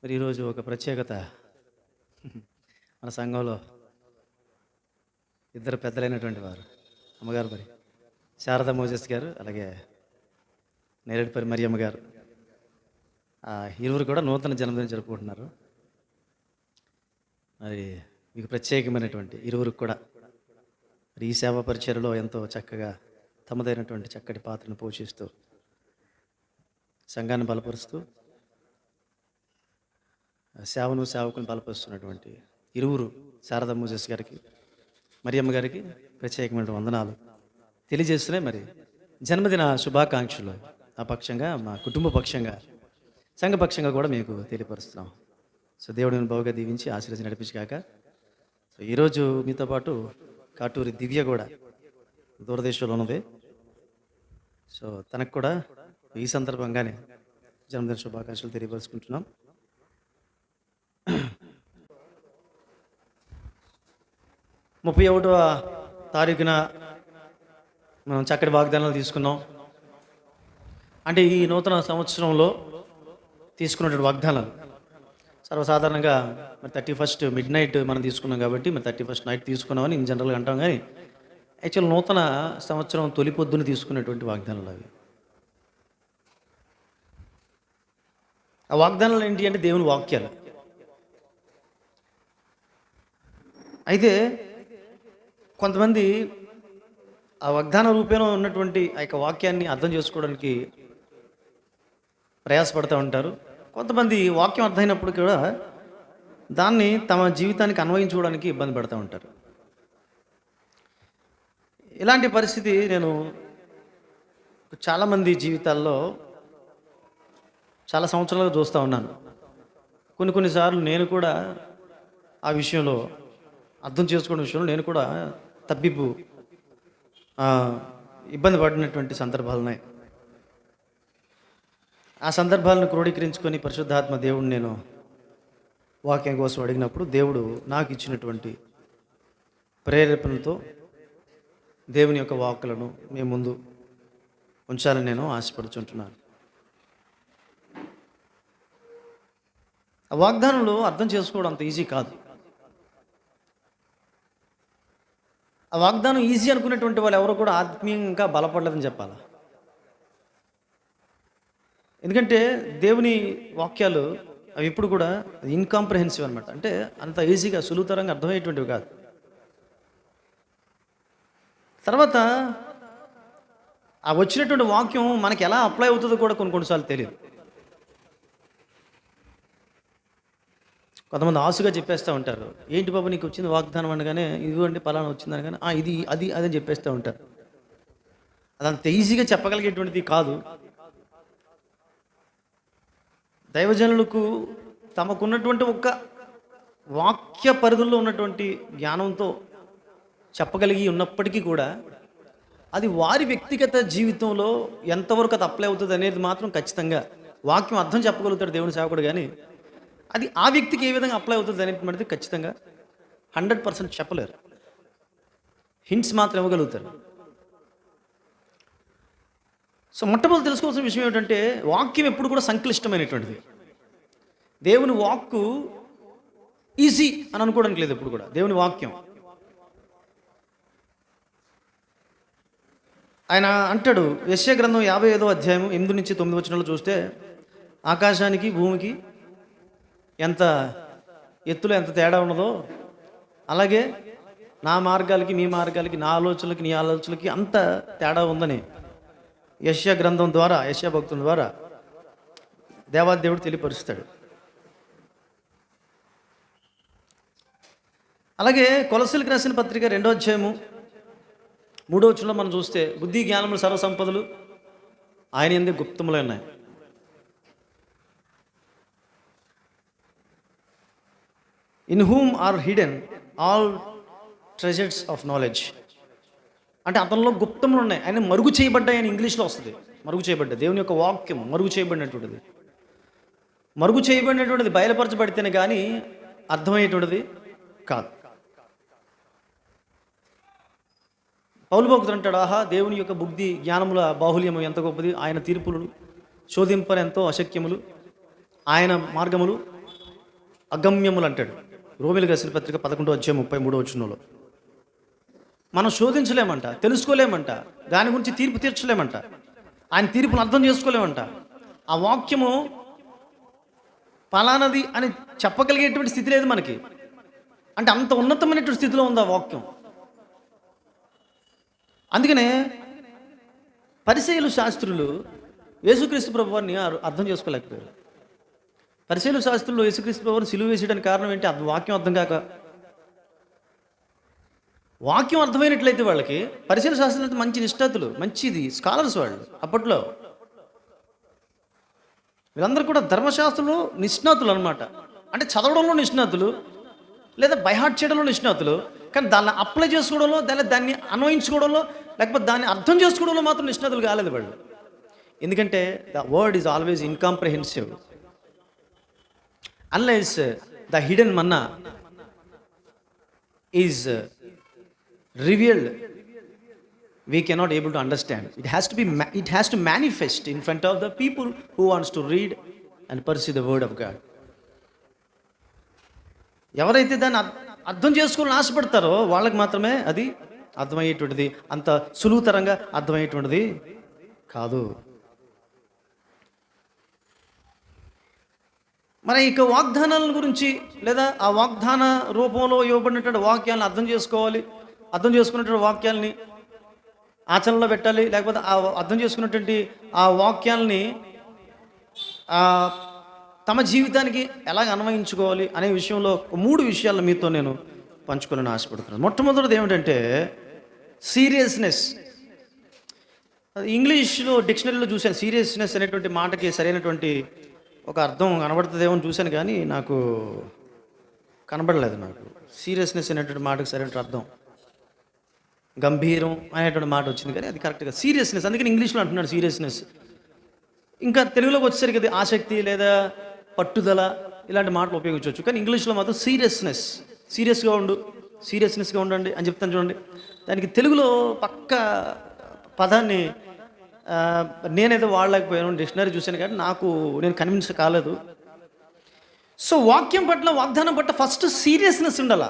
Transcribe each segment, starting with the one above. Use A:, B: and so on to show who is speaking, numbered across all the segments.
A: మరి ఈరోజు ఒక ప్రత్యేకత. మన సంఘంలో ఇద్దరు పెద్దలైనటువంటి వారు, అమ్మగారు మరి శారదా మోజెస్ గారు, అలాగే నేరేడుపల్లి మరియమ్మ గారు. ఇరువురు కూడా నూతన జన్మదినం జరుపుకుంటున్నారు. మరి మీకు ప్రత్యేకమైనటువంటి ఇరువురికి కూడా మరి ఈ సేవా పరిచర్యలో ఎంతో చక్కగా తమదైనటువంటి చక్కటి పాత్రను పోషిస్తూ సంఘాన్ని బలపరుస్తూ సేవకుని బలపరుస్తున్నటువంటి ఇరువురు శారదా మోజెస్ గారికి, మరియమ్మ గారికి ప్రత్యేకమైన వందనాలు తెలియజేస్తున్నాయి. మరి జన్మదిన శుభాకాంక్షలు ఆ పక్షంగా, మా కుటుంబ పక్షంగా, సంఘపక్షంగా కూడా మీకు తెలియపరుస్తున్నాం. సో దేవుడిని బావుగా దీవించి ఆశీర్వదించి నడిపించగాక. సో ఈరోజు మీతో పాటు కాటూరి దివ్య కూడా దూరదేశంలో ఉన్నది. సో తనకు కూడా ఈ సందర్భంగానే జన్మదిన శుభాకాంక్షలు తెలియపరుచుకుంటున్నాం. 31వ తారీఖున మనం చక్కటి వాగ్దానాలు తీసుకున్నాం. అంటే ఈ నూతన సంవత్సరంలో తీసుకున్నటువంటి వాగ్దానాలు సర్వసాధారణంగా మరి 31st మిడ్ నైట్ మనం తీసుకున్నాం కాబట్టి మరి 31st నైట్ తీసుకున్నామని ఇన్ జనరల్గా అంటాం. కానీ యాక్చువల్ నూతన సంవత్సరం తొలి పొద్దున తీసుకున్నటువంటి వాగ్దానాలు అవి. ఆ వాగ్దానాలు ఏంటి అంటే దేవుని వాక్యాలు. అయితే కొంతమంది ఆ వాగ్దాన రూపేణ ఉన్నటువంటి ఆ యొక్క వాక్యాన్ని అర్థం చేసుకోవడానికి ప్రయాసపడుతూ ఉంటారు. కొంతమంది వాక్యం అర్థమైనప్పుడు కూడా దాన్ని తమ జీవితానికి అన్వయించుకోవడానికి ఇబ్బంది పడుతూ ఉంటారు. ఇలాంటి పరిస్థితి నేను చాలామంది జీవితాల్లో చాలా సంవత్సరాలుగా చూస్తూ ఉన్నాను. కొన్నిసార్లు నేను కూడా ఆ విషయంలో అర్థం చేసుకోవడం విషయంలో నేను కూడా తప్పిపు ఇబ్బంది పడినటువంటి సందర్భాలు ఉన్నాయి. ఆ సందర్భాలను క్రోడీకరించుకొని పరిశుద్ధాత్మ దేవుడిని నేను వాక్యం కోసం అడిగినప్పుడు దేవుడు నాకు ఇచ్చినటువంటి ప్రేరేపణతో దేవుని యొక్క వాక్కులను మీ ముందు ఉంచాలని నేను ఆశపడుచుంటున్నాను. ఆ వాగ్దానంలో అర్థం చేసుకోవడం అంత ఈజీ కాదు. ఆ వాగ్దానం ఈజీ అనుకునేటువంటి వాళ్ళు ఎవరు కూడా ఆత్మీయంగా బలపడలేదని చెప్పాలి. ఎందుకంటే దేవుని వాక్యాలు అవి ఇప్పుడు కూడా ఇన్కాంప్రహెన్సివ్ అనమాట. అంటే అంత ఈజీగా సులువుతరంగా అర్థమయ్యేటువంటివి కాదు. తర్వాత ఆ వచ్చినటువంటి వాక్యం మనకి ఎలా అప్లై అవుతుందో కూడా కొన్నిసార్లు తెలియదు. కొంతమంది ఆశగా చెప్పేస్తూ ఉంటారు, ఏంటి బాబు నీకు వచ్చింది వాగ్దానం అనగానే ఇదిగోండి పలానా వచ్చింది అనగానే ఇది అది అదని చెప్పేస్తూ ఉంటారు. అదంత ఈజీగా చెప్పగలిగేటువంటిది కాదు. దైవజనులకు తమకున్నటువంటి ఒక వాక్య పరిధుల్లో ఉన్నటువంటి జ్ఞానంతో చెప్పగలిగి ఉన్నప్పటికీ కూడా అది వారి వ్యక్తిగత జీవితంలో ఎంతవరకు అది అప్లై అవుతుంది అనేది మాత్రం ఖచ్చితంగా వాక్యం అర్థం చెప్పగలుగుతాడు దేవుని సేవకుడు. కానీ అది ఆ వ్యక్తికి ఏ విధంగా అప్లై అవుతుంది అనేటువంటిది ఖచ్చితంగా 100% చెప్పలేరు. హింట్స్ మాత్రం ఇవ్వగలుగుతారు. సో మొట్టమొదటి తెలుసుకోవాల్సిన విషయం ఏమిటంటే వాక్యం ఎప్పుడు కూడా సంక్లిష్టమైనటువంటిది. దేవుని వాక్కు ఈజీ అని అనుకోవడానికి లేదు ఎప్పుడు కూడా. దేవుని వాక్యం ఆయన అంటాడు, యెషయా గ్రంథం 55వ అధ్యాయం 8 నుంచి 9 వచనాలు చూస్తే, ఆకాశానికి భూమికి ఎంత ఎత్తులో ఎంత తేడా ఉన్నదో అలాగే నా మార్గాలకి మీ మార్గాలకి, నా ఆలోచనలకి నీ ఆలోచనలకి అంత తేడా ఉందని యెషయా గ్రంథం ద్వారా, యెషయా భక్తుల ద్వారా దేవాదేవుడు తెలియపరుస్తాడు. అలాగే కొలస్సీలకు రాసిన పత్రిక 2వ అధ్యాయము 3వ వచనంలో మనం చూస్తే, బుద్ధి జ్ఞానములు సర్వసంపదలు ఆయన యందే గుప్తములై ఉన్నాయి. In whom are hidden all treasures of knowledge. అంటే అతనిలో గుప్తములు ఉన్నాయి, ఆయన మరుగు చేయబడ్డాయి అని ఇంగ్లీష్లో వస్తుంది. మరుగు చేయబడ్డాయి, దేవుని యొక్క వాక్యం మరుగు చేయబడినటువంటిది. మరుగు చేయబడినటువంటిది బయలుపరచబడితేనే కానీ అర్థమయ్యేటువంటిది కాదు. పౌలు భక్తుడు అంటాడు, ఆహా దేవుని యొక్క బుద్ధి జ్ఞానముల బాహుల్యము ఎంత గొప్పది, ఆయన తీర్పులు శోధింపని ఎంతో అశక్యములు, ఆయన మార్గములు అగమ్యములు అంటాడు. రోమిలికి రాసిన పత్రిక 11:33 మనం శోధించలేమంట, తెలుసుకోలేమంట, దాని గురించి తీర్పు తీర్చలేమంట, ఆయన తీర్పును అర్థం చేసుకోలేమంట. ఆ వాక్యము ఫలానది అని చెప్పగలిగేటువంటి స్థితి లేదు మనకి. అంటే అంత ఉన్నతమైనటువంటి స్థితిలో ఉంది ఆ వాక్యం. అందుకనే పరిసయ్యులు శాస్త్రులు యేసుక్రీస్తు ప్రభువారిని అర్థం చేసుకోలేకపోయారు. పరిసయ్యులు శాస్త్రులు యేసుక్రీస్తు ప్రభువారిని సిలువ వేసేయడానికి కారణం ఏంటి? అది వాక్యం అర్థం కాక. వాక్యం అర్థమైనట్లయితే వాళ్ళకి, పరిసయ్యుల శాస్త్రులు అయితే మంచి నిష్ఠాతులు, మంచిది స్కాలర్స్ వాళ్ళు అప్పట్లో. వీళ్ళందరూ కూడా ధర్మశాస్త్రంలో నిష్ణాతులు అనమాట. అంటే చదవడంలో నిష్ణాతులు, లేదా బైహార్ట్ చేయడంలో నిష్ణాతులు, కానీ దాన్ని అప్లై చేసుకోవడంలో, దాన్ని అన్వయించుకోవడంలో, లేకపోతే దాన్ని అర్థం చేసుకోవడంలో మాత్రం నిష్ణాతులు కాలేదు వాళ్ళు. ఎందుకంటే the word is always incomprehensive unless the hidden manna is revealed. We cannot able to understand. It has to manifest in front of the people who wants to read and pursue the word of God. ఎవరైతే దాన్ని అర్థం చేసుకోవాలని ఆశపడతారో వాళ్ళకి మాత్రమే అది అర్థమయ్యేటువంటిది. అంత సులువుతరంగా అర్థమయ్యేటువంటిది కాదు. మరి ఇక వాగ్దానాల గురించి, లేదా ఆ వాగ్దాన రూపంలో ఇవ్వబడినటువంటి వాక్యాలను అర్థం చేసుకోవాలి. అర్థం చేసుకున్నటువంటి వాక్యాలని ఆచరణలో పెట్టాలి, లేకపోతే ఆ అర్థం చేసుకున్నటువంటి ఆ వాక్యాలని తమ జీవితానికి ఎలాగ అన్వయించుకోవాలి అనే విషయంలో 3 విషయాలు మీతో నేను పంచుకోవాలని ఆశపడుతున్నాను. మొట్టమొదటిది ఏమిటంటే సీరియస్నెస్. ఇంగ్లీష్లో డిక్షనరీలో చూశాను, సీరియస్నెస్ అనేటువంటి మాటకి సరైనటువంటి ఒక అర్థం కనబడుతుందేమో అని చూశాను, కానీ నాకు కనబడలేదు. నాకు సీరియస్నెస్ అనేటువంటి మాటకి సరైన అర్థం గంభీరం అనేటువంటి మాట వచ్చింది, కానీ అది కరెక్ట్గా సీరియస్నెస్. అందుకని ఇంగ్లీష్లో అంటున్నాడు సీరియస్నెస్. ఇంకా తెలుగులోకి వచ్చేసరికి అది ఆసక్తి లేదా పట్టుదల ఇలాంటి మాటలు ఉపయోగించవచ్చు, కానీ ఇంగ్లీష్లో మాత్రం సీరియస్నెస్. సీరియస్నెస్గా ఉండండి అని చెప్తాను చూడండి. దానికి తెలుగులో పక్క పదాన్ని నేనైతే వాడలేకపోయాను, డిక్షనరీ చూశాను, కానీ నేను కన్విన్స్ కాలేదు. సో వాక్యం పట్ల, వాగ్దానం పట్ల ఫస్ట్ సీరియస్నెస్ ఉండాల.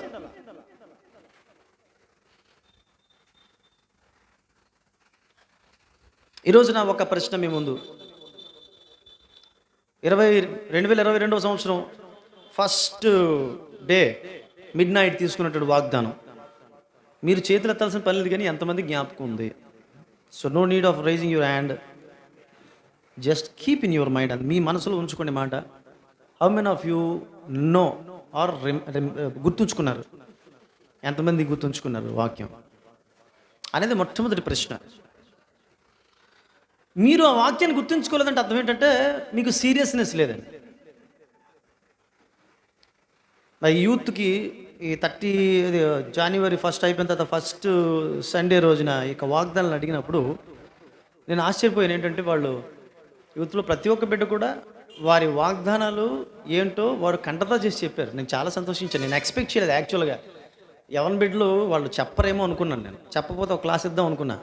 A: ఈరోజు నా ఒక ప్రశ్న మీ ముందు. 2022 సంవత్సరం ఫస్ట్ డే మిడ్నైట్ తీసుకున్నటువంటి వాగ్దానం మీరు చేతులు ఎత్తాల్సిన పని లేదు, కానీ ఎంతమంది జ్ఞాపకం ఉంది? So no need of raising your hand, just keep in your mind. అది మీ మనసులో ఉంచుకోండి మాట. How many of you know or గుర్తుంచుకున్నారు? ఎంతమంది గుర్తుంచుకున్నారు వాక్యం అనేది మొట్టమొదటి ప్రశ్న. మీరు ఆ వాక్యాన్ని గుర్తుంచుకోలేదంటే అర్థం ఏంటంటే మీకు సీరియస్నెస్ లేదండి. మరి యూత్కి ఈ 30 జనవరి 1 అయిపోయిన తర్వాత ఫస్ట్ సండే రోజున ఇక వాగ్దానాలు అడిగినప్పుడు నేను ఆశ్చర్యపోయాను. ఏంటంటే వాళ్ళు యూత్లో ప్రతి ఒక్క బిడ్డ కూడా వారి వాగ్దానాలు ఏంటో వారు కంటతా చేసి చెప్పారు. నేను చాలా సంతోషించాను. నేను ఎక్స్పెక్ట్ చేయలేదు యాక్చువల్గా. ఎవరి బిడ్డలు వాళ్ళు చెప్పరేమో అనుకున్నాను. నేను చెప్పకపోతే ఒక క్లాస్ ఇద్దాం అనుకున్నా,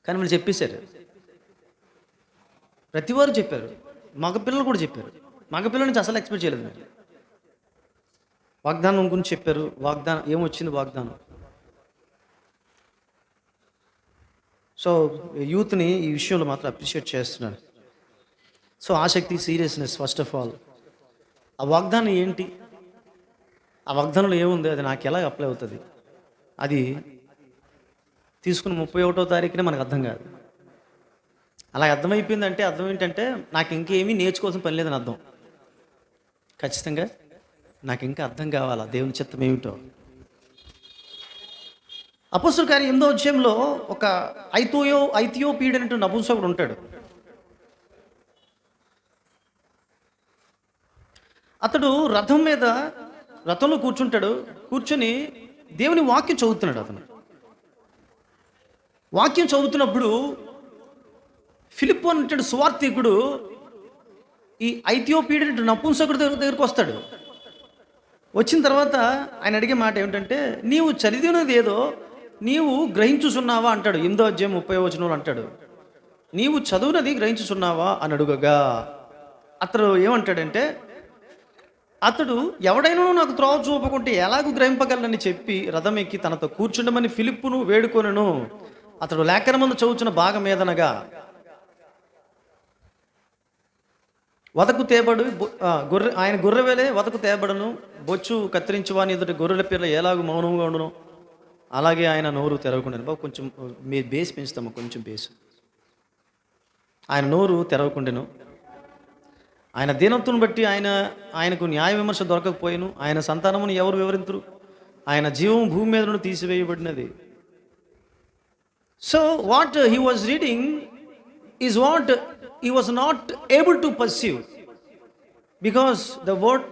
A: కానీ వాళ్ళు చెప్పేశారు. ప్రతివారు చెప్పారు, మగపిల్లలు కూడా చెప్పారు. మగపిల్లల నుంచి అసలు ఎక్స్పెక్ట్ చేయలేదు నేను. వాగ్దానం గురించి చెప్పారు. వాగ్దానం ఏమొచ్చింది? వాగ్దానం. సో యూత్ని ఈ విషయంలో మాత్రం అప్రిషియేట్ చేస్తున్నాను. సో ఆసక్తి, సీరియస్నెస్ ఫస్ట్ ఆఫ్ ఆల్. ఆ వాగ్దానం ఏంటి? ఆ వాగ్దానంలో ఏముంది? అది నాకు ఎలా అప్లై అవుతుంది? అది తీసుకుని 31వ తారీఖునే మనకు అర్థం కాదు. అలా అర్థమైపోయిందంటే అర్థం ఏంటంటే నాకు ఇంకేమీ నేర్చుకోవాల్సిన పని లేదని అర్థం. ఖచ్చితంగా నాకు ఇంకా అర్థం కావాలా దేవుని చిత్తం ఏమిటో. అపోస్తలుల కార్యం 8వ అధ్యాయంలో ఒక ఐథియోపియుడు అనేటువంటి నపుంసకుడు ఉంటాడు. అతడు రథంలో కూర్చుంటాడు. కూర్చొని దేవుని వాక్యం చదువుతున్నాడు. అతను వాక్యం చదువుతున్నప్పుడు ఫిలిప్పు అనేటువంటి సువార్తికుడు ఈ ఐథియోపియుడు నపుంసకుడి దగ్గరికి వస్తాడు. వచ్చిన తర్వాత ఆయన అడిగే మాట ఏమిటంటే, నీవు చదివినది ఏదో నీవు గ్రహించుచున్నావా అంటాడు. 8వ అధ్యాయం 30వ వచనంలో అంటాడు, నీవు చదువునది గ్రహించుచున్నావా అని అడుగగా అతడు ఏమంటాడంటే, అతడు ఎవడైనా నాకు త్రోవ చూపకుంటే ఎలాగూ గ్రహింపగలనని చెప్పి రథం ఎక్కి తనతో కూర్చుండమని ఫిలిప్పును వేడుకొనెను. అతడు లేఖనమందు చదువుచున్న భాగం ఏదనగా, వదకు తేబడు ఆయన గొర్రెవేలే వదకు తేబడను, బొచ్చు కత్తిరించి వాని ఎదుటి గొర్రెల పిల్ల ఎలాగూ మౌనంగా ఉండును, అలాగే ఆయన నోరు తెరవకుండా. బాబు కొంచెం మీ బేస్ పెంచుతాము, కొంచెం బేస్. ఆయన నోరు తెరవకుండాను, ఆయన దీనత్వం బట్టి ఆయనకు న్యాయ విమర్శ దొరకకపోయాను. ఆయన సంతానమును ఎవరు వివరింతురు? ఆయన జీవం భూమి మీద నుండి తీసివేయబడినది. So what he was reading is what he was not able to perceive because the word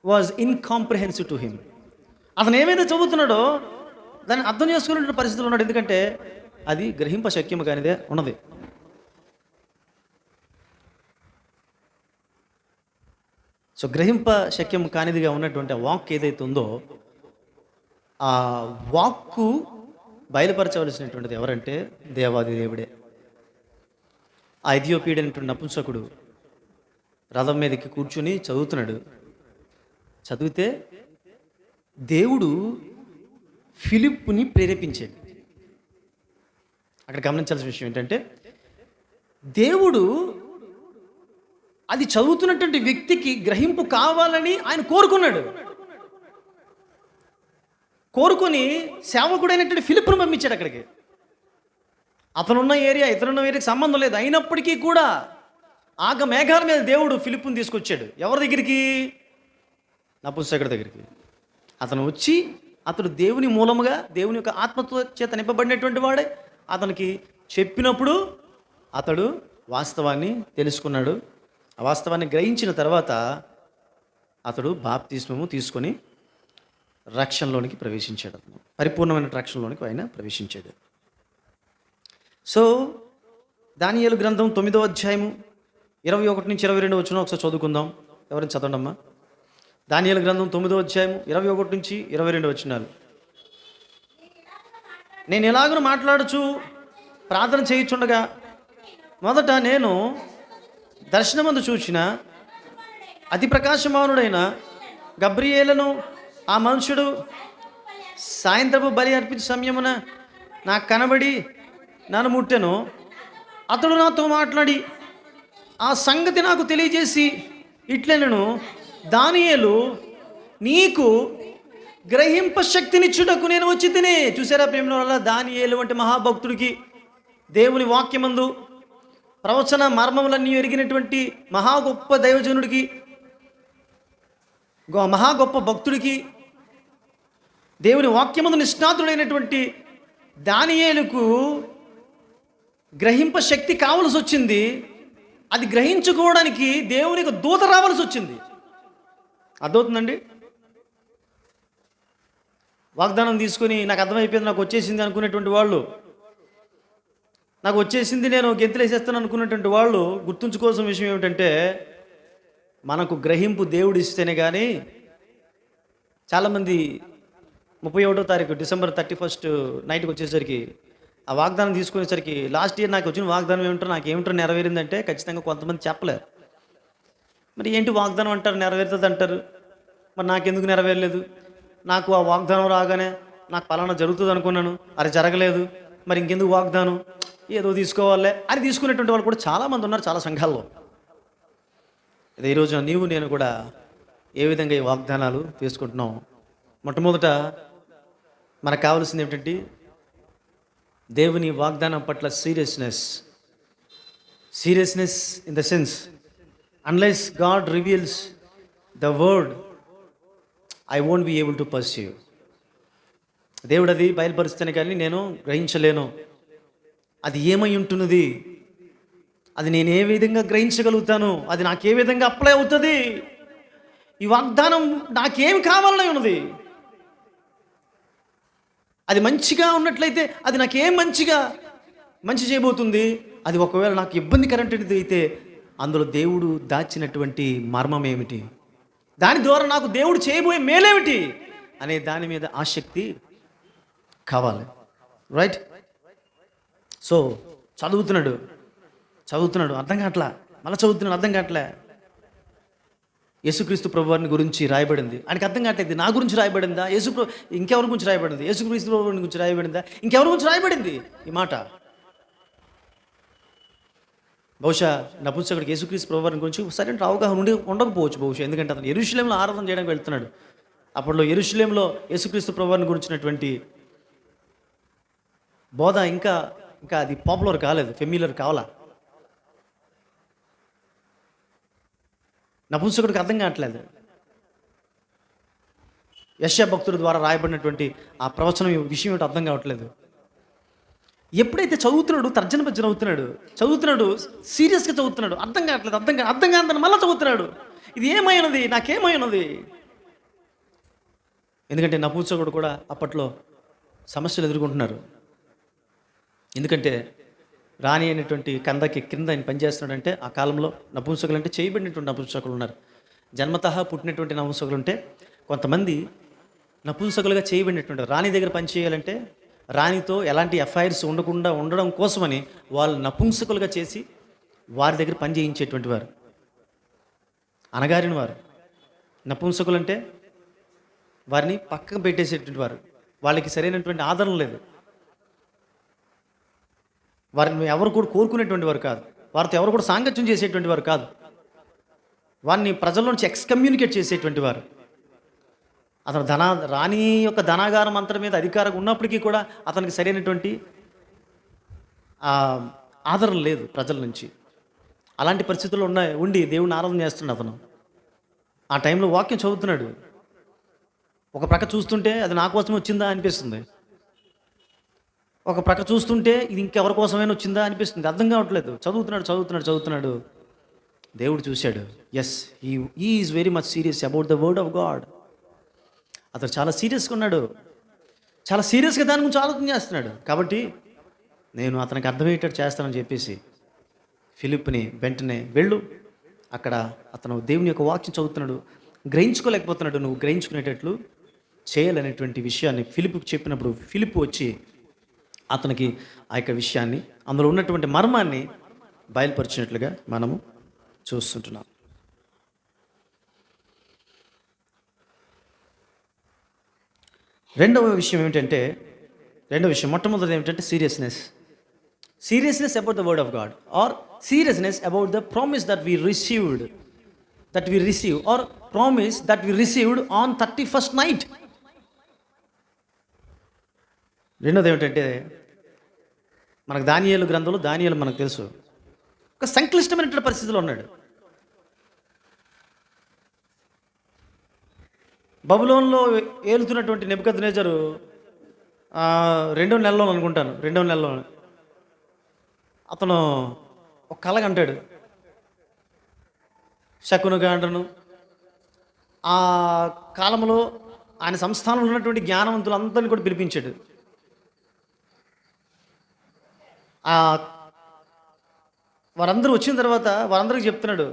A: was incomprehensive to him. అతను ఏమైతే చదువుతున్నాడో దాన్ని అర్థం చేసుకునే పరిస్థితులు ఉన్నాడు. ఎందుకంటే అది గ్రహింప శక్యము కానిదే ఉన్నది. సో గ్రహింప శక్యం కానిదిగా ఉన్నటువంటి వాక్ ఏదైతే ఉందో, ఆ వాక్కు బయలుపరచవలసినటువంటిది ఎవరంటే దేవాది దేవుడే. ఆ ఇథియోపియుడైనటువంటి నపుంసకుడు రథం మీదకి కూర్చుని చదువుతున్నాడు. చదివితే దేవుడు ఫిలిప్పుని ప్రేరేపించాడు. అక్కడ గమనించాల్సిన విషయం ఏంటంటే, దేవుడు అది చదువుతున్నటువంటి వ్యక్తికి గ్రహింపు కావాలని ఆయన కోరుకున్నాడు. కోరుకొని సేవకుడైనటువంటి ఫిలిప్పును పంపించాడు అక్కడికి. అతనున్న ఏరియా ఇతనున్న ఏరియాకి సంబంధం లేదు. అయినప్పటికీ కూడా ఆగ మేఘాల మీద దేవుడు ఫిలిప్పుని తీసుకొచ్చాడు. ఎవరి దగ్గరికి? నపుంసకుడి దగ్గరికి. అతను వచ్చి అతడు దేవుని మూలముగా దేవుని యొక్క ఆత్మతో చేత నింపబడినటువంటి వాడే. అతనికి చెప్పినప్పుడు అతడు వాస్తవాన్ని తెలుసుకున్నాడు. ఆ వాస్తవాన్ని గ్రహించిన తర్వాత అతడు బాప్తిస్మము తీసుకొని రక్షణలోనికి ప్రవేశించాడు. అతను పరిపూర్ణమైన రక్షణలోనికి ఆయన ప్రవేశించాడు. సో దానియేలు గ్రంథం 9వ అధ్యాయము 21 నుంచి 22 వచనం ఒకసారి చదువుకుందాం. ఎవరైనా చదవండమ్మా. దానియేలు గ్రంథం 9వ అధ్యాయము 21 నుంచి 22 వచనాలు. నేను ఎలాగో మాట్లాడుచు ప్రార్థన చేయుచుండగా మొదట నేను దర్శనమందు చూచిన అతి ప్రకాశమానుడైన గబ్రియేలును ఆ మనుషుడు సాయంత్రపు బలి అర్పించే సమయమున నాకు కనబడి నన్ను ముట్టెను. అతడు నాతో మాట్లాడి ఆ సంగతి నాకు తెలియజేసి ఇట్లనెను, దానియేలు, నీకు గ్రహింప శక్తినిచ్చుటకు నేను వచ్చి తినే. చూసారా ప్రేమ వల్ల? దానియేలు అంటే మహాభక్తుడికి, దేవుని వాక్యమందు ప్రవచన మర్మములన్నీ ఎరిగినటువంటి మహా గొప్ప దైవజనుడికి, మహా గొప్ప భక్తుడికి, దేవుని వాక్యమందు నిష్ణాతుడైనటువంటి దానియేలుకు గ్రహింప శక్తి కావలసి వచ్చింది. అది గ్రహించుకోవడానికి దేవునికి దూత రావాల్సి వచ్చింది. అర్థమవుతుందండి? వాగ్దానం తీసుకొని నాకు అర్థమైపోయింది, నాకు వచ్చేసింది అనుకునేటువంటి వాళ్ళు, నాకు వచ్చేసింది నేను గెంతులేసేస్తాను అనుకున్నటువంటి వాళ్ళు గుర్తుంచుకోవాల్సిన విషయం ఏమిటంటే, మనకు గ్రహింపు దేవుడు ఇస్తేనే కానీ. చాలామంది 31వ తారీఖు డిసెంబర్ 31 నైట్కి వచ్చేసరికి ఆ వాగ్దానం తీసుకునేసరికి లాస్ట్ ఇయర్ నాకు వచ్చిన వాగ్దానం ఏమిటో నాకు ఏమిటో నెరవేరిందంటే ఖచ్చితంగా కొంతమంది చెప్పలేరు. మరి ఏంటి వాగ్దానం అంటారు, నెరవేరుతుంది అంటారు, మరి నాకెందుకు నెరవేరలేదు? నాకు ఆ వాగ్దానం రాగానే నాకు పలానా జరుగుతుంది అనుకున్నాను, అది జరగలేదు, మరి ఇంకెందుకు వాగ్దానం, ఏదో తీసుకోవాలే అని తీసుకునేటువంటి వాళ్ళు కూడా చాలామంది ఉన్నారు చాలా సంఘాల్లో. అదే ఈరోజు నీవు నేను కూడా ఏ విధంగా ఈ వాగ్దానాలు తీసుకుంటున్నాం? మొట్టమొదట మనకు కావాల్సింది ఏమిటంటే దేవుని వాగ్దానం పట్ల seriousness in the sense, unless God reveals the word I won't be able to perceive. దేవుడు అది బయలుపరుస్తేనే కానీ నేను గ్రహించలేను. అది ఏమై ఉంటున్నది, అది నేను ఏ విధంగా గ్రహించగలుగుతాను, అది నాకు ఏ విధంగా అప్లై అవుతుంది, ఈ వాగ్దానం నాకేం కావాలని ఉన్నది, అది మంచిగా ఉన్నట్లయితే అది నాకేం మంచి చేయబోతుంది, అది ఒకవేళ నాకు ఇబ్బందికరమైనది అయితే అందులో దేవుడు దాచినటువంటి మర్మం ఏమిటి, దాని ద్వారా నాకు దేవుడు చేయబోయే మేలేమిటి అనే దాని మీద ఆసక్తి కావాలి. రైట్? సో చదువుతున్నాడు అర్థం కావట్లా, మళ్ళీ చదువుతున్నాడు అర్థం కావట్లే. యేసుక్రీస్తు ప్రభువారిని గురించి రాయబడింది. ఆయనకి అర్థం కావట్లేదు, నా గురించి రాయబడిందా, ఇంకెవరి గురించి రాయబడింది, యేసుక్రీస్తు ప్రభువారిని గురించి రాయబడిందా, ఇంకెవరి గురించి రాయబడింది ఈ మాట. బహుశా నపుంసకుడికి యేసుక్రీస్తు ప్రభువారిని గురించి సరైన అవగాహన ఉండకపోవచ్చు బహుశా. ఎందుకంటే అతను యెరూషలేములో ఆరాధన చేయడానికి వెళ్తున్నాడు. అప్పట్లో యెరూషలేములో యేసుక్రీస్తు ప్రభువారిని గురించినటువంటి బోధ ఇంకా ఇంకా అది పాపులర్ కాలేదు, ఫెమిలియర్ కావాలా. నపుంసకుడికి అర్థం కావట్లేదు. యెషయా భక్తుల ద్వారా రాయబడినటువంటి ఆ ప్రవచనం విషయం ఏంటో అర్థం కావట్లేదు. ఎప్పుడైతే చదువుతున్నాడు, తర్జన భర్జన చదువుతున్నాడు, సీరియస్గా చదువుతున్నాడు, అర్థం కావట్లేదు, అర్థం కాదని మళ్ళీ చదువుతున్నాడు. ఇది ఏమైనది, నాకేమైనది. ఎందుకంటే నపుంసకుడు కూడా అప్పట్లో సమస్యలు ఎదుర్కొంటున్నారు. ఎందుకంటే రాణి అయినటువంటి కందకి కింద ఆయన పనిచేస్తున్నాడంటే ఆ కాలంలో నపుంసకులు అంటే చేయబడినటువంటి నపుంసకులు ఉన్నారు. జన్మతః పుట్టినటువంటి నపుంసకులు ఉంటే, కొంతమంది నపుంసకులుగా చేయబడినటువంటి రాణి దగ్గర పనిచేయాలంటే రాణితో ఎలాంటి ఎఫ్ఐఆర్స్ ఉండకుండా ఉండడం కోసమని వాళ్ళు నపుంసకులుగా చేసి వారి దగ్గర పని చేయించేటువంటి వారు, అనగారిన వారు. నపుంసకులు అంటే వారిని పక్కకు పెట్టేసేటువంటి వారు, వాళ్ళకి సరైనటువంటి ఆదరణ లేదు, వారిని ఎవరు కూడా కోరుకునేటువంటి వారు కాదు, వారితో ఎవరు కూడా సాంగత్యం చేసేటువంటి వారు కాదు, వారిని ప్రజల నుంచి ఎక్స్కమ్యూనికేట్ చేసేటువంటి వారు. అతను రాణి యొక్క ధనాగారం అంతటి మీద అధికారం ఉన్నప్పటికీ కూడా అతనికి సరైనటువంటి ఆదరణ లేదు ప్రజల నుంచి. అలాంటి పరిస్థితుల్లో ఉండి దేవుని ఆరాధన చేస్తున్నాడు అతను. ఆ టైంలో వాక్యం చదువుతున్నాడు. ఒక ప్రక్క చూస్తుంటే అది నా కోసం వచ్చిందా అనిపిస్తుంది, ఒక ప్రక్క చూస్తుంటే ఇది ఇంకెవరి కోసమైనా వచ్చిందా అనిపిస్తుంది. అర్థం కావట్లేదు. చదువుతున్నాడు. దేవుడు చూశాడు. Yes, he is very much serious about the word of God. అతను చాలా సీరియస్గా ఉన్నాడు, చాలా సీరియస్గా దాని గురించి ఆలోచన చేస్తున్నాడు. కాబట్టి నేను అతనికి అర్థమయ్యేటట్టు చేస్తానని చెప్పేసి ఫిలిప్ని వెంటనే వెళ్ళు, అక్కడ అతను దేవుని యొక్క వాక్యం చదువుతున్నాడు, గ్రహించుకోలేకపోతున్నాడు. నువ్వు గ్రహించుకునేటట్లు చేయాలనేటువంటి విషయాన్ని ఫిలిప్కి చెప్పినప్పుడు ఫిలిప్ వచ్చి అతనికి ఆ యొక్క విషయాన్ని, అందులో ఉన్నటువంటి మర్మాన్ని బయలుపరిచినట్లుగా మనము చూస్తుంటున్నాం. రెండవ విషయం మొట్టమొదటిది ఏమిటంటే seriousness about the word of God, or seriousness about the promise that we receive or promise that we received on 31st night. రెండోది ఏమిటంటే, మనకు దానియేలు గ్రంథంలో దానియేలు మనకు తెలుసు, ఒక సంక్లిష్టమైనటువంటి పరిస్థితిలో ఉన్నాడు. బబులోన్లో ఏలుతున్నటువంటి నెబుకద్నెజరు 2వ నెలలో అనుకుంటాను, 2వ నెలలో అతను ఒక కల కంటాడు. శకును గాండ్రను ఆ కాలంలో ఆయన సంస్థానంలో ఉన్నటువంటి జ్ఞానవంతులందరినీ కూడా పిలిపించాడు. వారందరూ వచ్చిన తర్వాత వారందరికీ చెప్తున్నాడు,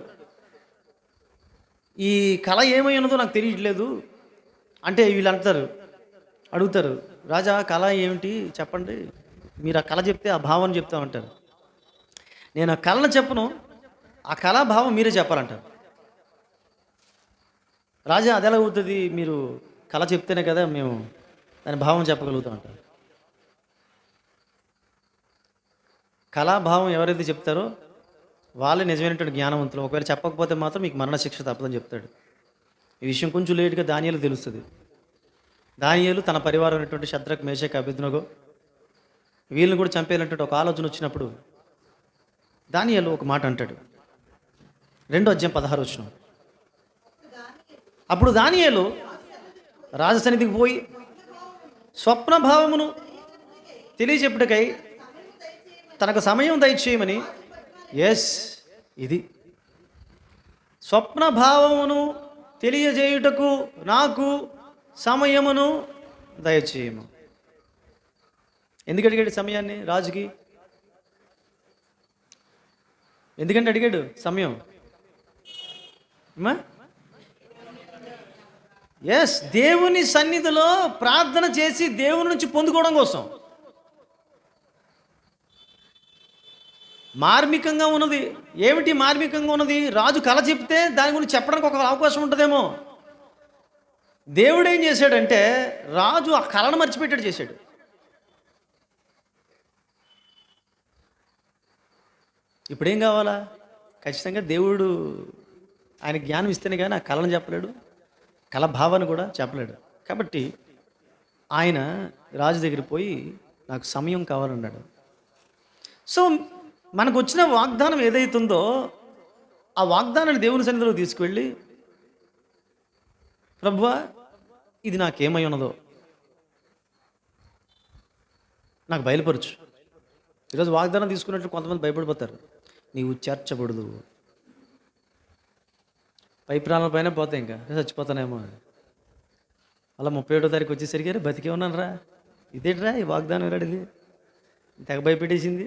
A: ఈ కళ ఏమై ఉన్నదో నాకు తెలియట్లేదు అంటే వీళ్ళు అడుగుతారు, రాజా కళ ఏమిటి చెప్పండి, మీరు ఆ కళ చెప్తే ఆ భావాన్ని చెప్తామంటారు. నేను ఆ కళను చెప్పను, ఆ కళాభావం మీరే చెప్పాలంటారు. రాజా అది ఎలా అవుతుంది, మీరు కళ చెప్తేనే కదా మేము దాని భావం చెప్పగలుగుతాం అంటారు. కళాభావం ఎవరైతే చెప్తారో వాళ్ళే నిజమైనటువంటి జ్ఞానవంతులు. ఒకవేళ చెప్పకపోతే మాత్రం మీకు మరణశిక్ష తప్పదని చెప్తాడు. ఈ విషయం కొంచెం లేట్గా దానియేలు తెలుస్తుంది. దానియేలు తన పరివారం అయినటువంటి శద్రక్, మేషక్, అబేద్నెగో వీళ్ళని కూడా చంపేయాలంటే ఒక ఆలోచన వచ్చినప్పుడు దానియేలు ఒక మాట అంటాడు. 2వ అధ్యాయం 16వ వచనం. అప్పుడు దానియేలు రాజసన్నిధికి పోయి స్వప్న భావమును తెలియజెప్పుటకై తనకు సమయం దయచేయమని, ఇది స్వప్న భావమును తెలియజేయుటకు నాకు సమయమును దయచేయము. ఎందుకు అడిగాడు సమయాన్ని రాజుకి? ఎందుకంటే అడిగాడు సమయం? దేవుని సన్నిధిలో ప్రార్థన చేసి దేవుని నుంచి పొందుకోవడం కోసం. మార్మికంగా ఉన్నది. ఏమిటి మార్మికంగా ఉన్నది? రాజు కల చెప్తే దాని గురించి చెప్పడానికి ఒక అవకాశం ఉంటదేమో. దేవుడేం చేశాడంటే, రాజు ఆ కలను మర్చిపెట్టేట్టు చేశాడు. ఇప్పుడేం కావాలా? ఖచ్చితంగా దేవుడు ఆయన జ్ఞానం ఇస్తేనే గాని ఆ కలను చెప్పలేడు. కల భావాన్ని కూడా చెప్పలేడు. కాబట్టి ఆయన రాజు దగ్గరికి పోయి నాకు సమయం కావాలన్నాడు. సో, మనకొచ్చిన వాగ్దానం ఏదైతుందో, ఆ వాగ్దానాన్ని దేవుని సన్నిధిలో తీసుకువెళ్ళి, ప్రభువా ఇది నాకేమై ఉన్నదో నాకు బయలుపరచు. ఈరోజు వాగ్దానం తీసుకున్నట్లు కొంతమంది భయపడిపోతారు. నీవు చేర్చబడదు. పై ప్రాణాల పైన పోతాయి, ఇంకా చచ్చిపోతానేమో అని. అలా 37వ తారీఖు వచ్చేసరికి బతికే ఉన్నాను రా, ఇదేంట్రా ఈ వాగ్దానం ఎలాడిది, తెగ భయపెట్టేసింది,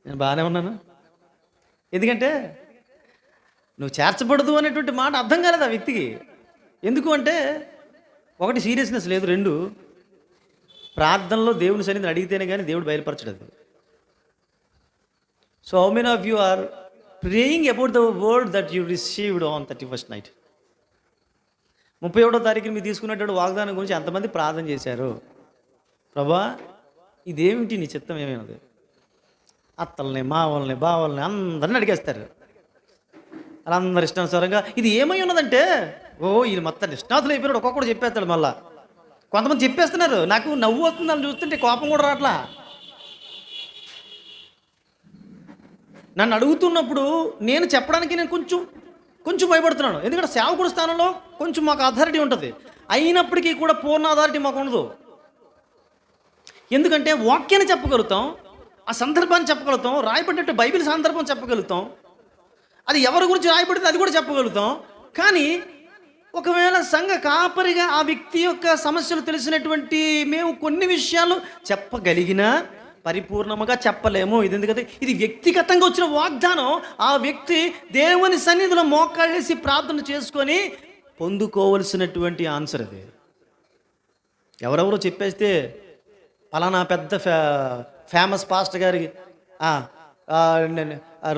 A: నేను బాగానే ఉన్నాను. ఎందుకంటే నువ్వు చేర్చబడదు అనేటువంటి మాట అర్థం కాలేదు ఆ వ్యక్తికి. ఎందుకు అంటే, ఒకటి సీరియస్నెస్ లేదు, రెండు ప్రార్థనలో దేవుని సన్నిధిని అడిగితేనే కానీ దేవుడు బయలుపరచడు. So how many of you are praying about the word that you received on 31st night? 31వ తారీఖుని మీరు తీసుకున్నటువంటి వాగ్దానం గురించి ఎంతమంది ప్రార్థన చేశారు? ప్రభా ఇదేమిటి నీ చిత్తం ఏమైనది? అత్తల్ని, మావల్ని, బావల్ని అందరిని అడిగేస్తారు. వాళ్ళందరి ఇష్టానుసారంగా ఇది ఏమై ఉన్నదంటే, ఈయన మొత్తం నిష్ణాతులు అయిపోయినాడు, ఒక్కొక్కడు చెప్పేస్తాడు. మళ్ళా కొంతమంది చెప్పేస్తున్నారు. నాకు నవ్వు వస్తుంది అని చూస్తుంటే, కోపం కూడా రావట్లా. నన్ను అడుగుతున్నప్పుడు నేను చెప్పడానికి నేను కొంచెం భయపడుతున్నాను. ఎందుకంటే సేవకుడు స్థానంలో కొంచెం మాకు అథారిటీ ఉంటుంది. అయినప్పటికీ కూడా పూర్ణ అథారిటీ మాకు ఉండదు. ఎందుకంటే వాక్యాన్ని చెప్పగలుగుతాం, ఆ సందర్భాన్ని చెప్పగలుగుతాం, రాయబడినట్టు బైబిల్ సందర్భం చెప్పగలుగుతాం, అది ఎవరి గురించి రాయబడితే అది కూడా చెప్పగలుగుతాం. కానీ ఒకవేళ సంఘ కాపరిగా ఆ వ్యక్తి యొక్క సమస్యలు తెలిసినటువంటి మేము కొన్ని విషయాలు చెప్పగలిగినా పరిపూర్ణముగా చెప్పలేము. ఇది ఎందుకంటే ఇది వ్యక్తిగతంగా వచ్చిన వాగ్దానం. ఆ వ్యక్తి దేవుని సన్నిధిలో మోకాళ్ళేసి ప్రార్థన చేసుకొని పొందుకోవలసినటువంటి ఆన్సర్ అది. ఎవరెవరో చెప్పేస్తే పలానా పెద్ద ఫేమస్ పాస్టర్ గారికి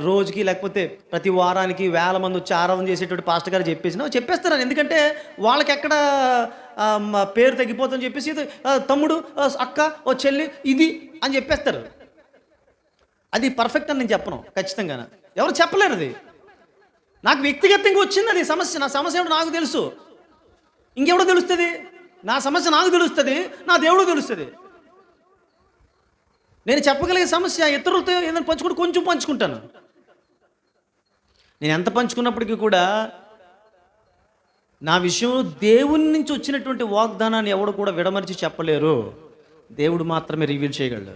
A: రోజుకి లేకపోతే ప్రతి వారానికి వేల మంది వచ్చి ఆరాధన చేసేటువంటి పాస్టర్ గారు చెప్పేస్తారు. ఎందుకంటే వాళ్ళకి ఎక్కడ పేరు తగ్గిపోతుందని చెప్పేసి తమ్ముడు, అక్క, ఓ చెల్లి ఇది అని చెప్పేస్తారు. అది పర్ఫెక్ట్ అని నేను చెప్పను ఖచ్చితంగా. ఎవరు చెప్పలేరు. అది నాకు వ్యక్తిగతంగా వచ్చింది. అది సమస్య, నా సమస్య ఏమిటో నాకు తెలుసు. ఇంకెవడో తెలుస్తుంది? నా సమస్య నాకు తెలుస్తుంది, నా దేవుడు తెలుస్తుంది. నేను చెప్పగలిగే సమస్య ఇతరులతో ఏదైనా పంచుకుంటే కొంచెం పంచుకుంటాను. నేను ఎంత పంచుకున్నప్పటికీ కూడా నా విషయంలో దేవుని నుంచి వచ్చినటువంటి వాగ్దానాన్ని ఎవడు కూడా విడమరిచి చెప్పలేరు. దేవుడు మాత్రమే రివీల్ చేయగలడు.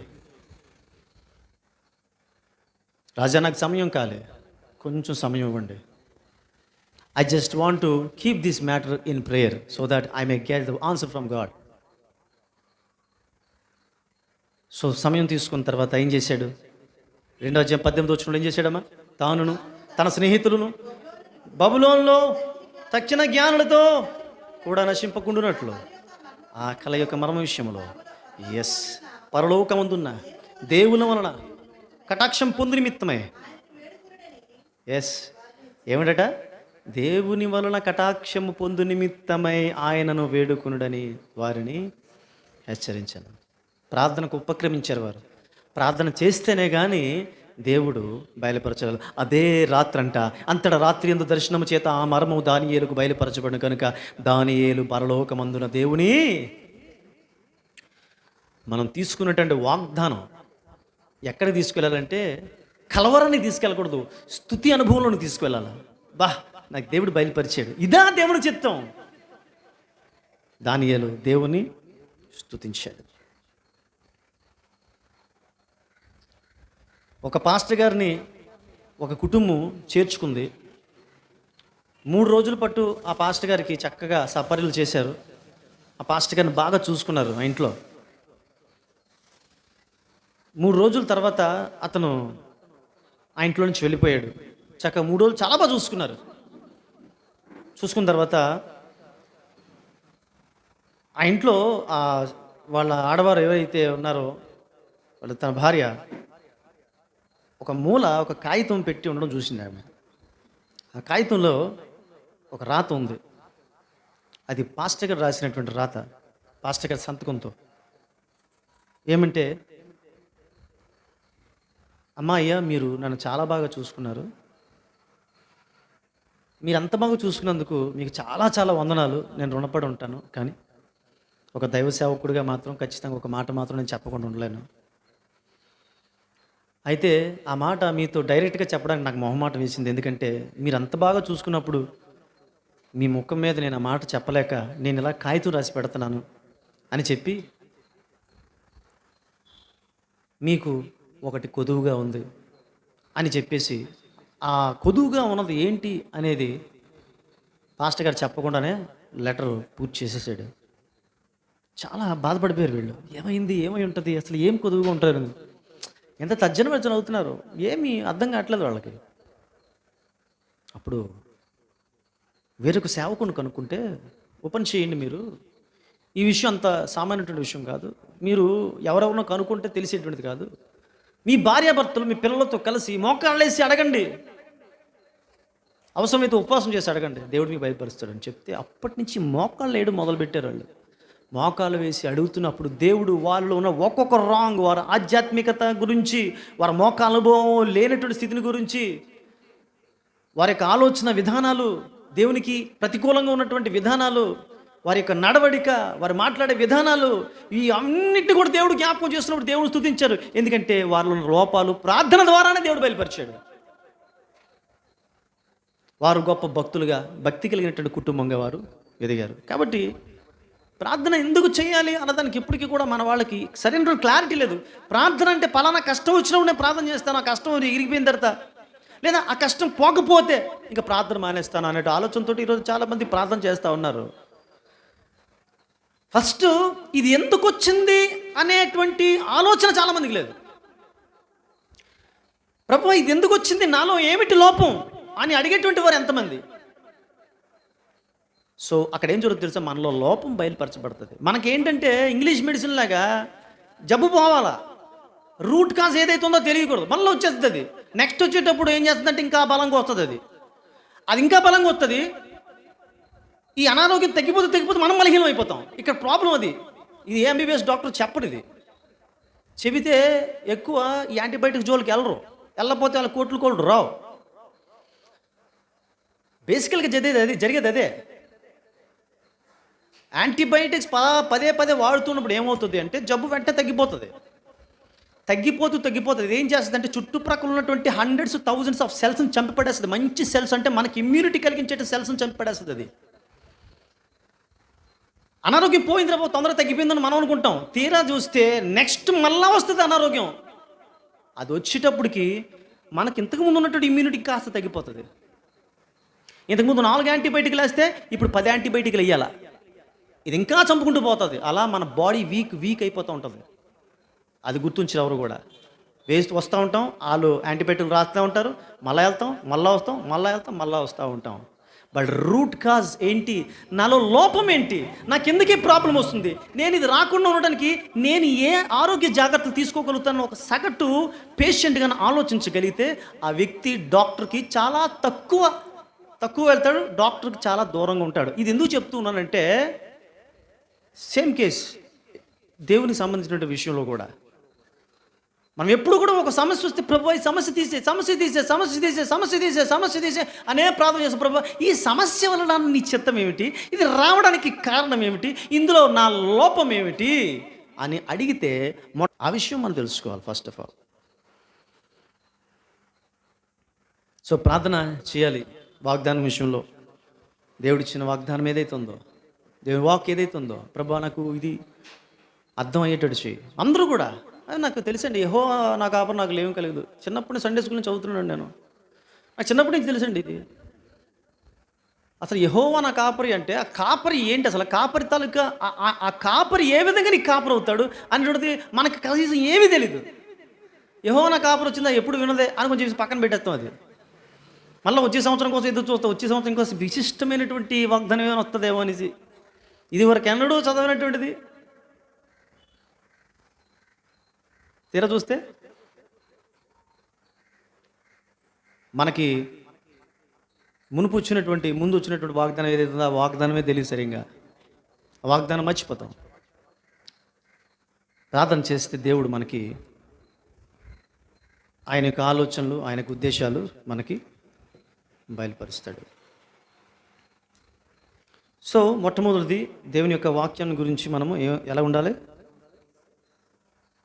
A: రాజా నాకు సమయం కాలే, కొంచెం సమయం ఇవ్వండి. I just want to keep this matter in prayer so that I may get the answer from God. So సమయం తీసుకున్న తర్వాత ఏం చేశాడు? 2వ అధ్యాయం 18వ వచనంలో ఏం చేశాడమ్మా? తానును తన స్నేహితులను బబులోనులో తక్కిన జ్ఞానులతో కూడా నశింపకుండునట్లు ఆ కళ యొక్క మర్మ విషయంలో పరలోకమందున్న దేవుని వలన కటాక్షం పొందు నిమిత్తమై ఏమిటట? దేవుని వలన కటాక్షము పొందు నిమిత్తమై ఆయనను వేడుకునుడని వారిని హెచ్చరించాను. ప్రార్థనకు ఉపక్రమించారు వారు. ప్రార్థన చేస్తేనే కానీ దేవుడు బయలుపరచగలరు. అదే రాత్రంట అంతట రాత్రి యందు దర్శనము చేత ఆ మర్మము దానియేలుకు బయలుపరచబడిన కనుక దానియేలు పరలోకమందున దేవుని మనం తీసుకున్నటువంటి వాగ్దానం ఎక్కడికి తీసుకెళ్ళాలంటే కలవరాన్ని తీసుకెళ్ళకూడదు, స్తుతి అనుభవంలోకి తీసుకువెళ్ళాలి. నాకు దేవుడు బయలుపరిచాడు, ఇదా దేవుని చిత్తం. దానియేలు దేవుని స్తుతించాడు. ఒక పాస్టర్ గారిని ఒక కుటుంబం చేర్చుకుంది. 3 రోజుల పాటు ఆ పాస్టర్ గారికి చక్కగా సపర్యలు చేశారు. ఆ పాస్టర్ గారిని బాగా చూసుకున్నారు ఆ ఇంట్లో. 3 రోజుల తర్వాత అతను ఆ ఇంట్లో నుంచి వెళ్ళిపోయాడు. చక్కగా 3 రోజులు చాలా బాగా చూసుకున్నారు. చూసుకున్న తర్వాత ఆ ఇంట్లో వాళ్ళ ఆడవారు ఎవరైతే ఉన్నారో వాళ్ళ తన భార్య ఒక ఒక మూల ఒక కాగితం పెట్టి ఉండడం చూసింది ఆమె. ఆ కాగితంలో ఒక రాత ఉంది. అది పాస్టర్ గారు రాసినటువంటి రాత. పాస్టర్ గారి సంతకంతో. ఏమంటే, "అమ్మా అయ్యా, మీరు నన్ను చాలా బాగా చూసుకున్నారు. మీరంత బాగా చూసుకున్నందుకు మీకు చాలా చాలా వందనాలు. నేను రుణపడి ఉంటాను. కానీ ఒక దైవ సేవకుడిగా మాత్రం ఖచ్చితంగా ఒక మాట మాత్రం నేను చెప్పకుండా ఉండలేను. అయితే ఆ మాట మీతో డైరెక్ట్‌గా చెప్పడానికి నాకు మొహమాటం వేసింది. ఎందుకంటే మీరంత బాగా చూసుకున్నప్పుడు మీ ముఖం మీద నేను ఆ మాట చెప్పలేక నేను ఇలా కాగితం రాసి పెడుతున్నాను" అని చెప్పి, "మీకు ఒకటి కొదువుగా ఉంది" అని చెప్పేసి, ఆ కొదువుగా ఉన్నది ఏంటి అనేది పాస్టర్ గారు చెప్పకుండానే లెటర్ పూర్తి చేసేసాడు. చాలా బాధపడిపోయారు వీళ్ళు. ఏమైంది? ఏమై ఉంటది? అసలు ఏం కొదువుగా ఉంటారు? ఎంత తర్జన-భర్జన అవుతున్నారు. ఏమి అర్థం కావట్లేదు వాళ్ళకి. అప్పుడు వేరొక సేవకుడిని కనుక్కుంటే, "ఓ పని చేయండి మీరు. ఈ విషయం అంత సామాన్యమైన విషయం కాదు. మీరు ఎవరెవరినో కనుక్కుంటే తెలిసేటువంటిది కాదు. మీ భార్యాభర్తలు మీ పిల్లలతో కలిసి మోకాళ్ళేసి అడగండి. అవసరమైతే ఉపవాసం చేసి అడగండి. దేవుడు మీకు బయలుపరుస్తాడని" చెప్తే అప్పటి నుంచి మోకాళ్ళు వేయడం మొదలుపెట్టారు వాళ్ళు. మోకాలు వేసి అడుగుతున్నప్పుడు దేవుడు వాళ్ళలో ఉన్న ఒక్కొక్క రాంగ్, వారి ఆధ్యాత్మికత గురించి, వారి మోకాళ్ళ అనుభవం లేనటువంటి స్థితిని గురించి, వారి యొక్క ఆలోచన విధానాలు, దేవునికి ప్రతికూలంగా ఉన్నటువంటి విధానాలు, వారి యొక్క నడవడిక, వారు మాట్లాడే విధానాలు, ఈ అన్నిటిని కూడా దేవుడు జ్ఞాపకం చేస్తున్నప్పుడు దేవుడు స్తుతించారు. ఎందుకంటే వారిలో ఉన్న లోపాలు ప్రార్థన ద్వారానే దేవుడు బయలుపరిచాడు. వారు గొప్ప భక్తులుగా, భక్తి కలిగినటువంటి కుటుంబంగా వారు ఎదిగారు. కాబట్టి ప్రార్థన ఎందుకు చేయాలి అన్నదానికి ఇప్పటికీ కూడా మన వాళ్ళకి సరైన క్లారిటీ లేదు. ప్రార్థన అంటే పలానా కష్టం వచ్చినప్పుడు నేను ప్రార్థన చేస్తాను, ఆ కష్టం ఇరిగిపోయిన తర్వాత, లేదా ఆ కష్టం పోకపోతే ఇంకా ప్రార్థన మానేస్తాను అనే ఆలోచనతో ఈరోజు చాలామంది ప్రార్థన చేస్తూ ఉన్నారు. ఫస్ట్ ఇది ఎందుకు వచ్చింది అనేటువంటి ఆలోచన చాలామందికి లేదు. ప్రభువా, ఇది ఎందుకు వచ్చింది, నాలో ఏమిటి లోపం అని అడిగేటువంటి వారు ఎంతమంది? సో అక్కడ ఏం జరుగుతుంది తెలుసా, మనలో లోపం బయలుపరచబడుతుంది. మనకేంటంటే ఇంగ్లీష్ మెడిసిన్ లాగా జబ్బు పోవాలా, రూట్ కాజ్ ఏదైతే ఉందో తెలియకూడదు, మనలో వచ్చేస్తుంది అది. నెక్స్ట్ వచ్చేటప్పుడు ఏం చేస్తుందంటే ఇంకా బలంగా వస్తుంది, అది ఇంకా బలంగా వస్తుంది. ఈ అనారోగ్యం తగ్గిపోతే మనం బలహీనం అయిపోతాం. ఇక్కడ ప్రాబ్లం అది. ఇది ఎంబీబీఎస్ డాక్టర్ చెప్పడు. ఇది చెబితే ఎక్కువ ఈ యాంటీబయాటిక్ జోలికి వెళ్ళపోతే వాళ్ళ కోట్లు రావు. బేసికల్గా జరిగేది అదే. యాంటీబయాటిక్స్ పదే వాడుతున్నప్పుడు ఏమవుతుంది అంటే జబ్బు వెంటనే తగ్గిపోతుంది. ఇది ఏం చేస్తుంది అంటే చుట్టుప్రక్కల ఉన్నటువంటి హండ్రెడ్స్ థౌజండ్స్ ఆఫ్ సెల్స్ని చంపిపడేస్తుంది. మంచి సెల్స్ అంటే మనకి ఇమ్యూనిటీ కలిగించే సెల్స్ని చంపిపడేస్తుంది అది. అనారోగ్యం పోయింది రా, తొందరగా తగ్గిపోయిందని మనం అనుకుంటాం. తీరా చూస్తే నెక్స్ట్ మళ్ళా వస్తుంది అనారోగ్యం. అది వచ్చేటప్పటికి మనకి ఇంతకుముందు ఉన్నటువంటి ఇమ్యూనిటీ కాస్త తగ్గిపోతుంది. ఇంతకుముందు 4 యాంటీబయాటిక్లు వేస్తే ఇప్పుడు 10 యాంటీబయాటిక్లు వేయాలా. ఇది ఇంకా చంపుకుంటూ పోతుంది. అలా మన బాడీ వీక్ అయిపోతూ ఉంటుంది. అది గుర్తుంచారు ఎవరు కూడా. వస్తూ ఉంటాం, వాళ్ళు యాంటీబయాటిక్లు రాస్తూ ఉంటారు, మళ్ళీ వెళ్తాం, మళ్ళీ వస్తూ ఉంటాం. బట్ రూట్ కాజ్ ఏంటి, నాలో లోపం ఏంటి, నాకు ఎందుకే ప్రాబ్లం వస్తుంది, నేను ఇది రాకుండా ఉండడానికి నేను ఏ ఆరోగ్య జాగ్రత్తలు తీసుకోగలుగుతాను ఒక సగటు పేషెంట్గా ఆలోచించగలిగితే ఆ వ్యక్తి డాక్టర్కి చాలా తక్కువ వెళ్తాడు, డాక్టర్కి చాలా దూరంగా ఉంటాడు. ఇది ఎందుకు చెప్తూ ఉన్నానంటే సేమ్ కేస్ దేవునికి సంబంధించిన విషయంలో కూడా మనం ఎప్పుడు కూడా ఒక సమస్య వస్తే ప్రభు ఈ సమస్య తీసే అనే ప్రార్థన చేస్తాం. ప్రభు, ఈ సమస్య వలన నీ చిత్తం ఏమిటి, ఇది రావడానికి కారణం ఏమిటి, ఇందులో నా లోపం ఏమిటి అని అడిగితే ఆ విషయం మనం తెలుసుకోవాలి ఫస్ట్ ఆఫ్ ఆల్. సో ప్రార్థన చేయాలి. వాగ్దానం విషయంలో దేవుడిచ్చిన వాగ్దానం ఏదైతే ఉందో, దేవుని వాక్ ఏదైతే ఉందో, ప్రభు నాకు ఇది అర్థం అయ్యేటట్టు చేయి. అందరూ కూడా అది నాకు తెలుసండి. యెహోవా నా కాపరి నాకు లేవు కలగదు. చిన్నప్పుడు సండే స్కూల్ నుంచి చదువుతున్నాను నేను. నాకు చిన్నప్పటి నుంచి తెలుసండి ఇది. అసలు యెహోవా నా కాపరి అంటే ఆ కాపరి ఏంటి, అసలు కాపరి తాలూకా ఆ కాపరి ఏ విధంగా నీకు కాపరి అవుతాడు అని మనకి కనీసం ఏమీ తెలీదు. యెహోవా నా కాపరి వచ్చిందా ఎప్పుడు వినదే అని కొంచెం పక్కన పెట్టేస్తాం. అది మళ్ళీ వచ్చే సంవత్సరం కోసం ఎదురు చూస్తాం. వచ్చే సంవత్సరం కోసం విశిష్టమైనటువంటి వాగ్దానం ఏమైనా వస్తుందేమో అనేసి, ఇది వరకు ఎన్నడూ చదవనటువంటిది. తీరా చూస్తే మనకి ముందు వచ్చినటువంటి వాగ్దానం ఏదైతే ఉందో ఆ వాగ్దానమే తెలియదు సరిగ్గా. ఆ వాగ్దానం మర్చిపోతాం. ప్రార్థన చేస్తే దేవుడు మనకి ఆయన యొక్క ఆలోచనలు, ఆయన యొక్క ఉద్దేశాలు మనకి బయలుపరుస్తాడు. సో మొట్టమొదటిది, దేవుని యొక్క వాక్యాన్ని గురించి మనము ఎలా ఉండాలి?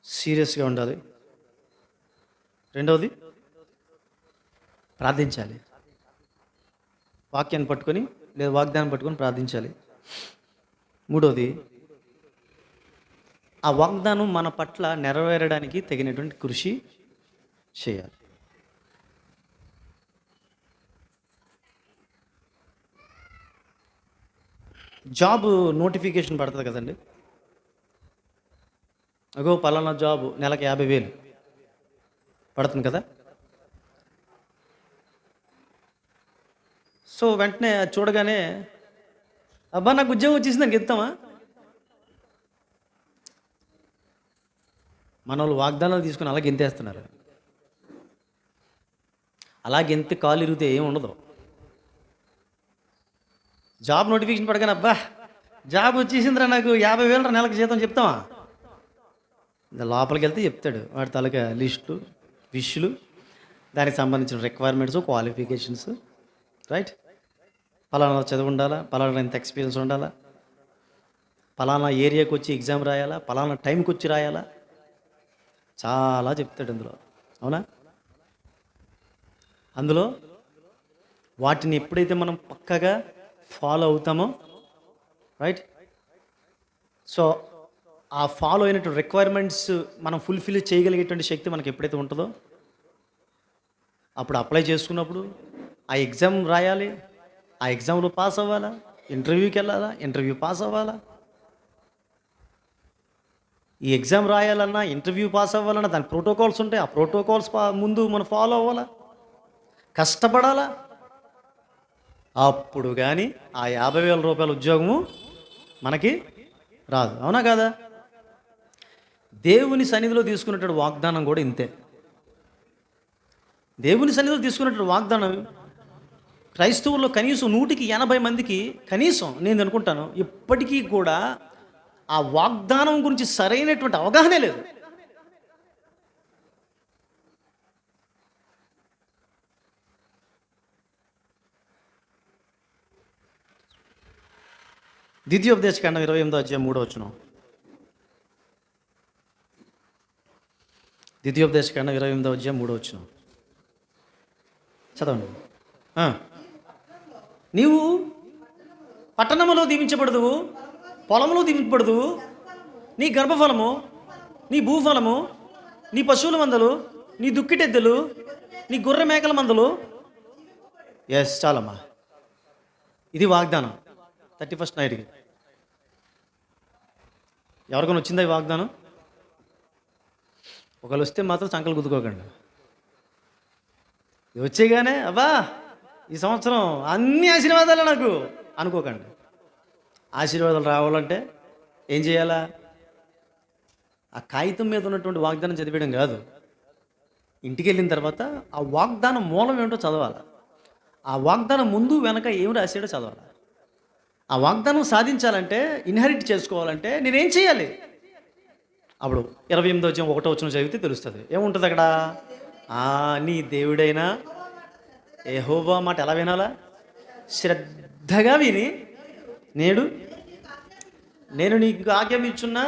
A: సీరియస్గా ఉండాలి. రెండవది, ప్రార్థించాలి. వాక్యాన్ని పట్టుకొని లేదా వాగ్దానం పట్టుకొని ప్రార్థించాలి. మూడవది, ఆ వాగ్దానం మన పట్ల నెరవేరడానికి తగినటువంటి కృషి చేయాలి. జాబ్ నోటిఫికేషన్ పడుతుంది కదండి. అగో పలానా జాబు నెలకు 50,000 పడుతుంది కదా. సో వెంటనే అది చూడగానే అబ్బా నాకు ఉద్యోగం వచ్చేసి నాకు ఎత్తామా? మన వాళ్ళు వాగ్దానాలు తీసుకుని అలా గెంతేస్తున్నారు. అలా గెంతి కాలు ఇరిగితే ఏం ఉండదు. జాబ్ నోటిఫికేషన్ పడగానే అబ్బా జాబ్ వచ్చేసిందిరా నాకు 50,000 నెలకు జీతం చెప్తామా? లోపలికి వెళ్తే చెప్తాడు వాడి తాలూకా లిస్టులు, విష్లు, దానికి సంబంధించిన రిక్వైర్మెంట్స్, క్వాలిఫికేషన్స్, రైట్. పలానా చదువు ఉండాలా, పలానా ఇంత ఎక్స్పీరియన్స్ ఉండాలా, పలానా ఏరియాకి వచ్చి ఎగ్జామ్ రాయాలా, పలానా టైంకి వచ్చి రాయాలా, చాలా చెప్తాడు అందులో. అవునా? అందులో వాటిని ఎప్పుడైతే మనం పక్కగా ఫాలో అవుతామో, రైట్, సో ఆ ఫాలో అయినటువంటి రిక్వైర్మెంట్స్ మనం ఫుల్ఫిల్ చేయగలిగేటువంటి శక్తి మనకి ఎప్పుడైతే ఉంటుందో అప్పుడు అప్లై చేసుకున్నప్పుడు ఆ ఎగ్జామ్ రాయాలి, ఆ ఎగ్జామ్లో పాస్ అవ్వాలా, ఇంటర్వ్యూకి వెళ్ళాలా, ఇంటర్వ్యూ పాస్ అవ్వాలా. ఈ ఎగ్జామ్ రాయాలన్నా, ఇంటర్వ్యూ పాస్ అవ్వాలన్నా దాని ప్రోటోకాల్స్ ఉంటాయి. ఆ ప్రోటోకాల్స్ ముందు మనం ఫాలో అవ్వాలా, కష్టపడాలా. అప్పుడు కానీ ఆ 50,000 రూపాయల ఉద్యోగము మనకి రాదు. అవునా కాదా? దేవుని సన్నిధిలో తీసుకున్నటువంటి వాగ్దానం కూడా ఇంతే. దేవుని సన్నిధిలో తీసుకున్నటువంటి వాగ్దానం క్రైస్తవుల్లో కనీసం 180 మందికి కనీసం నేను అనుకుంటాను ఇప్పటికీ కూడా ఆ వాగ్దానం గురించి సరైనటువంటి అవగాహనే లేదు. ద్వితీయోపదేశకాండం 28వ అధ్యాయం 3వ వచనం. ద్వితీయోపదేశకాండం 28వ అధ్యాయం 3వ వచనం చదవండి. నీవు పట్టణములో దీవించబడదువు, పొలంలో దీవించబడదువు, నీ గర్భఫలము, నీ భూఫలము, నీ పశువుల మందలు, నీ దుక్కిటెద్దలు, నీ గొర్రె మేకల మందలు. ఎస్, చాలమ్మా. ఇది వాగ్దానం 31st నైట్కి. ఎవరికైనా వచ్చిందా ఈ వాగ్దానం? ఒకళ్ళు వస్తే మాత్రం సంకలు గుద్దుకోకండి. ఇది వచ్చేగానే అబ్బా ఈ సంవత్సరం అన్ని ఆశీర్వాదాలు నాకు అనుకోకండి. ఆశీర్వాదాలు రావాలంటే ఏం చేయాలా? ఆ కాగితం మీద ఉన్నటువంటి వాగ్దానం చదివేయడం కాదు. ఇంటికి వెళ్ళిన తర్వాత ఆ వాగ్దానం మూలం ఏమిటో చదవాలి. ఆ వాగ్దానం ముందు వెనక ఏమి రాసాడో చదవాలి. ఆ వాగ్దానం సాధించాలంటే, ఇన్హెరిట్ చేసుకోవాలంటే నేనేం చేయాలి? అప్పుడు 28వ అధ్యాయం 1వ వచనం చదివితే తెలుస్తుంది. ఏముంటుంది అక్కడ? నీ దేవుడైన యెహోవా మాట ఎలా వినాలా? శ్రద్ధగా విని నేను నీకు ఆజ్ఞ ఇచ్చున్నా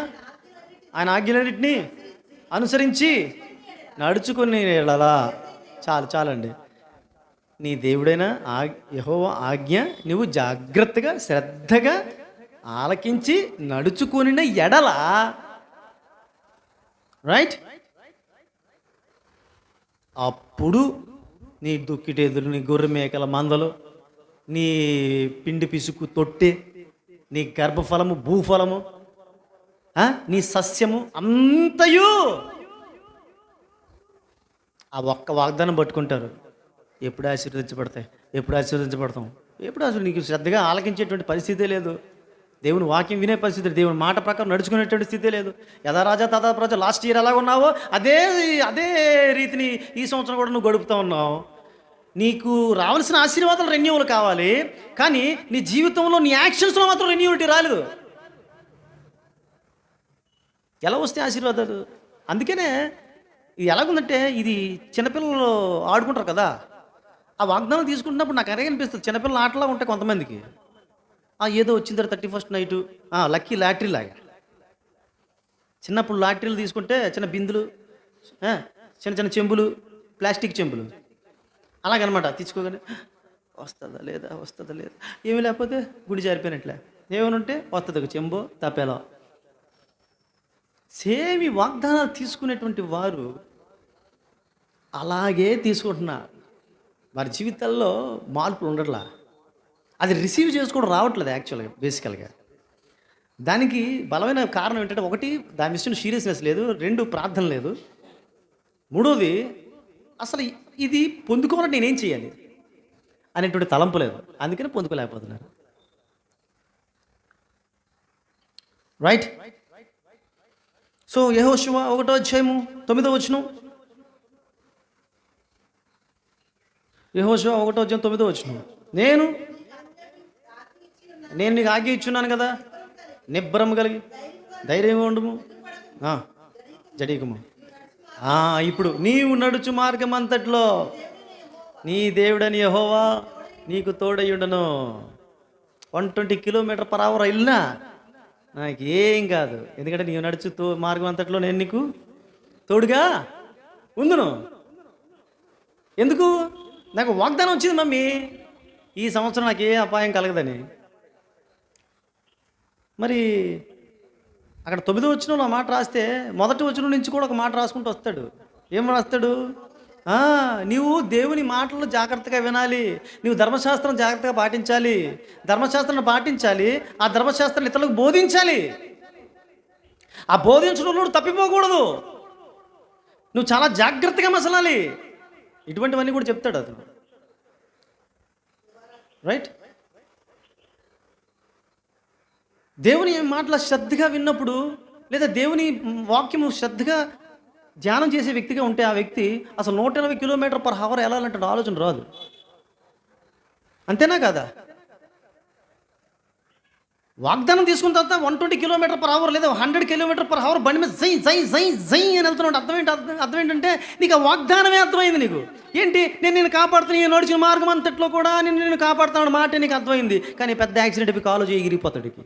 A: ఆయన ఆజ్ఞలన్నింటినీ అనుసరించి నడుచుకుని వెళ్ళాలా. చాలండి. నీ దేవుడైన యెహోవా ఆజ్ఞ నువ్వు జాగ్రత్తగా శ్రద్ధగా ఆలకించి నడుచుకుని ఎడల, రైట్, అప్పుడు నీ దుక్కిటేదులు, నీ గొర్రె మేకల మందలు, నీ పిండి పిసుకు తొట్టె, నీ గర్భఫలము, భూఫలము, నీ సస్యము అంతయు ఆ ఒక్క వాగ్దానం పట్టుకుంటారు. ఎప్పుడు ఆశీర్వదించబడతాం? ఎప్పుడు నీకు శ్రద్ధగా ఆలకించేటువంటి పరిస్థితే లేదు. దేవుని వాక్యం వినే పరిస్థితి, దేవుని మాట ప్రకారం నడుచుకునేటువంటి స్థితి లేదు. యథా రాజా తథా ప్రజా. లాస్ట్ ఇయర్ ఎలా ఉన్నావో అదే రీతిని ఈ సంవత్సరం కూడా నువ్వు గడుపుతూ ఉన్నావు. నీకు రావాల్సిన ఆశీర్వాదాలు రెన్యూవల్ కావాలి, కానీ నీ జీవితంలో నీ యాక్షన్స్లో మాత్రం రెన్యూవల్టీ రాలేదు. ఎలా వస్తాయి ఆశీర్వాదాలు? అందుకనే ఇది ఎలాగుందంటే, ఇది చిన్నపిల్లలు ఆడుకుంటారు కదా, ఆ వాగ్దానం తీసుకుంటున్నప్పుడు నాకు అలాగే అనిపిస్తుంది. చిన్నపిల్లల ఆటలా ఉంటాయి కొంతమందికి. ఏదో వచ్చిన తర్వాత 31st నైటు లక్కీ లాటరీ లాగా. చిన్నప్పుడు లాటరీలు తీసుకుంటే చిన్న బిందులు, చిన్న చిన్న చెంబులు, ప్లాస్టిక్ చెంబులు అలాగనమాట. తీసుకోగానే వస్తుందా లేదా, వస్తుందా లేదా, ఏమీ లేకపోతే గుడి జారిపోయినట్లే, ఏమైనా ఉంటే వస్తుంది ఒక చెంబో తపేలా. సేమ్ ఈ వాగ్దానాలు తీసుకునేటువంటి వారు అలాగే తీసుకుంటున్నారు. వారి జీవితాల్లో మార్పులు ఉండట్లా. అది రిసీవ్ చేసుకోవడం రావట్లేదు యాక్చువల్గా, బేసికల్గా. దానికి బలమైన కారణం ఏంటంటే, ఒకటి దాని విషయంలో సీరియస్నెస్ లేదు, 2 ప్రార్థన లేదు, 3వది అసలు ఇది పొందుకోవాలంటే నేనేం చేయాలి అనేటువంటి తలంపు లేదు. అందుకని పొందుకోలేకపోతున్నారు. రైట్. సో యెహోషువ 1:9. యెహోషువ 1:9. నేను నీకు ఆజ్ఞ ఇచ్చున్నాను కదా, నిబ్బరం కలిగి ధైర్యంగా ఉండుము, జడీకము. ఇప్పుడు నీవు నడుచు మార్గం అంతట్లో నీ దేవుడని యెహోవా నీకు తోడయ్యుండను. 120 km/h వెళ్ళినా నాకు ఏం కాదు, ఎందుకంటే నీవు నడుచు మార్గం అంతట్లో నేను నీకు తోడుగా ఉందును. ఎందుకు? నాకు వాగ్దానం వచ్చింది మమ్మీ, ఈ సంవత్సరం నాకు ఏ అపాయం కలగదని. మరి అక్కడ 9వ వచనంలో ఆ మాట రాస్తే, మొదటి వచనం నుంచి కూడా ఒక మాట రాసుకుంటూ వస్తాడు. ఏం రాస్తాడు? నీవు దేవుని మాటలు జాగ్రత్తగా వినాలి, నీవు ధర్మశాస్త్రం జాగ్రత్తగా పాటించాలి, ధర్మశాస్త్రాన్ని పాటించాలి, ఆ ధర్మశాస్త్రాన్ని ఇతరులకు బోధించాలి. ఆ బోధించడంలో తప్పిపోకూడదు, నువ్వు చాలా జాగ్రత్తగా మసలాలి. ఇటువంటివన్నీ కూడా చెప్తాడు అతను. రైట్. దేవుని మాటలు శ్రద్ధగా విన్నప్పుడు, లేదా దేవుని వాక్యము శ్రద్ధగా ధ్యానం చేసే వ్యక్తిగా ఉంటే, ఆ వ్యక్తి అసలు 180 km/h వెళ్ళాలంటే ఆలోచన రాదు. అంతేనా కదా? వాగ్దానం తీసుకున్న తర్వాత 120 km/h లేదా 100 km/h బండి మీద జై జై జై జై అని వెళ్తున్నాడు. అర్థం ఏంటంటే, నీకు ఆ వాగ్దానమే అర్థమైంది. నీకు ఏంటి, నేను కాపాడుతాను, నేను నడిచిన మార్గం అంతట్లో కూడా నేను కాపాడుతాను మాట నీకు అర్థమైంది. కానీ పెద్ద యాక్సిడెంట్ అయిపోయి కాలు ఎగిరిపోతాడికి.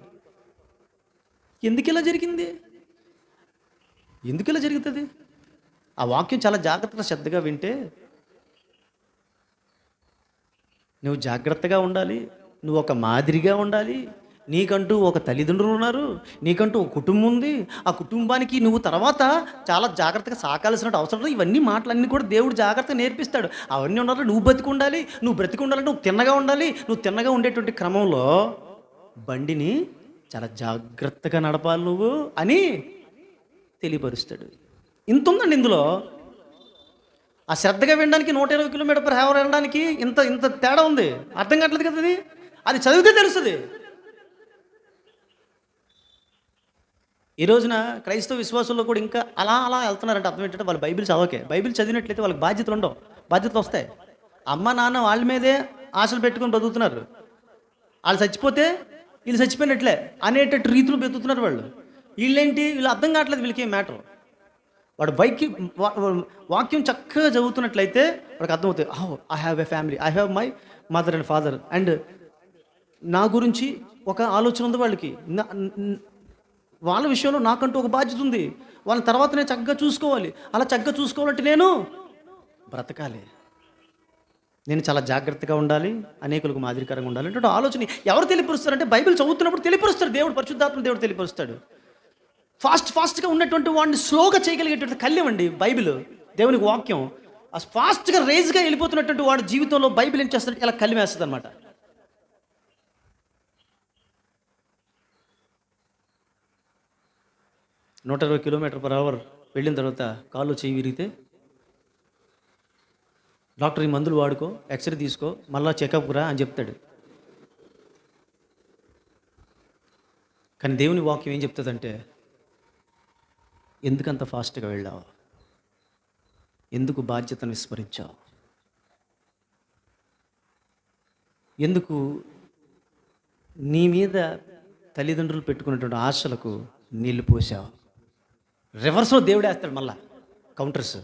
A: ఎందుకు ఇలా జరిగింది? ఎందుకు ఇలా జరుగుతుంది? ఆ వాక్యం చాలా జాగ్రత్తగా శ్రద్ధగా వింటే, నువ్వు జాగ్రత్తగా ఉండాలి, నువ్వు ఒక మాదిరిగా ఉండాలి. నీకంటూ ఒక తల్లిదండ్రులు ఉన్నారు, నీకంటూ ఒక కుటుంబం ఉంది, ఆ కుటుంబానికి నువ్వు తర్వాత చాలా జాగ్రత్తగా సాకాల్సిన అవసరం. ఇవన్నీ మాటలన్నీ కూడా దేవుడు జాగ్రత్తగా నేర్పిస్తాడు. అవన్నీ ఉండాలి, నువ్వు బ్రతికి ఉండాలి. నువ్వు బ్రతికి ఉండాలంటే నువ్వు తిన్నగా ఉండాలి. నువ్వు తిన్నగా ఉండేటువంటి క్రమంలో బండిని చాలా జాగ్రత్తగా నడపాలి నువ్వు అని తెలియపరుస్తాడు. ఇంత ఉందండి ఇందులో. ఆ శ్రద్ధగా వినడానికి 120 km/h వెళ్ళడానికి ఇంత తేడా ఉంది. అర్థం కావట్లేదు కదా. అది చదివితే తెలుస్తుంది. ఈ రోజున క్రైస్తవ విశ్వాసుల్లో కూడా ఇంకా అలా వెళ్తున్నారంటే అర్థం ఏంటంటే, వాళ్ళు బైబిల్ చదవకే. బైబిల్ చదివినట్లయితే వాళ్ళకి బాధ్యతలు ఉండవు, బాధ్యతలు వస్తాయి. అమ్మ నాన్న వాళ్ళ మీదే ఆశలు పెట్టుకొని బతుకుతున్నారు. వాళ్ళు చచ్చిపోతే వీళ్ళు చచ్చిపోయినట్లే అనేటట్టు రీతిలో బతుకుతున్నారు వాళ్ళు. వీళ్ళు అర్థం కావట్లేదు, వీళ్ళకి ఏం మ్యాటర్. వాడు వాక్యం చక్కగా చదువుతున్నట్లయితే వాడికి అర్థమవుతుంది. I have a family, I have my mother and father, and నా గురించి ఒక ఆలోచన ఉంది వాళ్ళకి. వాళ్ళ విషయంలో నాకంటూ ఒక బాధ్యత ఉంది. వాళ్ళ తర్వాత నేను చక్కగా చూసుకోవాలి. అలా చక్కగా చూసుకోవాలంటే నేను బ్రతకాలి, నేను చాలా జాగ్రత్తగా ఉండాలి, అనేకులకు మాదిరికరంగా ఉండాలి అంటే ఆలోచన ఎవరు తెలియపరుస్తారంటే, బైబిల్ చదువుతున్నప్పుడు తెలియపరుస్తాడు దేవుడు, పరిశుద్ధాత్మ దేవుడు తెలియపరుస్తాడు. ఫాస్ట్గా ఉన్నటువంటి వాడిని స్లోగా చేయగలిగేటువంటి కళ్యం అండి బైబిల్, దేవునికి వాక్యం. ఆ ఫాస్ట్గా రేజ్గా వెళ్ళిపోతున్నటువంటి వాడి జీవితంలో బైబిల్ ఏం చేస్తాడు, ఇలా కళ్యం వేస్తుంది అనమాట. "120 km/h వెళ్ళిన తర్వాత కాళ్ళు చేయి విరిగితే డాక్టర్ ఈ మందులు వాడుకో, ఎక్స్రే తీసుకో, మళ్ళీ చెకప్కి రా అని చెప్తాడు. కానీ దేవుని వాక్యం ఏం చెప్తుందంటే, ఎందుకంత ఫాస్ట్గా వెళ్ళావు, ఎందుకు బాధ్యతను విస్మరించావు, ఎందుకు? నీ మీద తల్లిదండ్రులు పెట్టుకున్నటువంటి ఆశలకు నీళ్లు పోసావు. రివర్స్‌లో దేవుడేస్తాడు మళ్ళా కౌంటర్స్.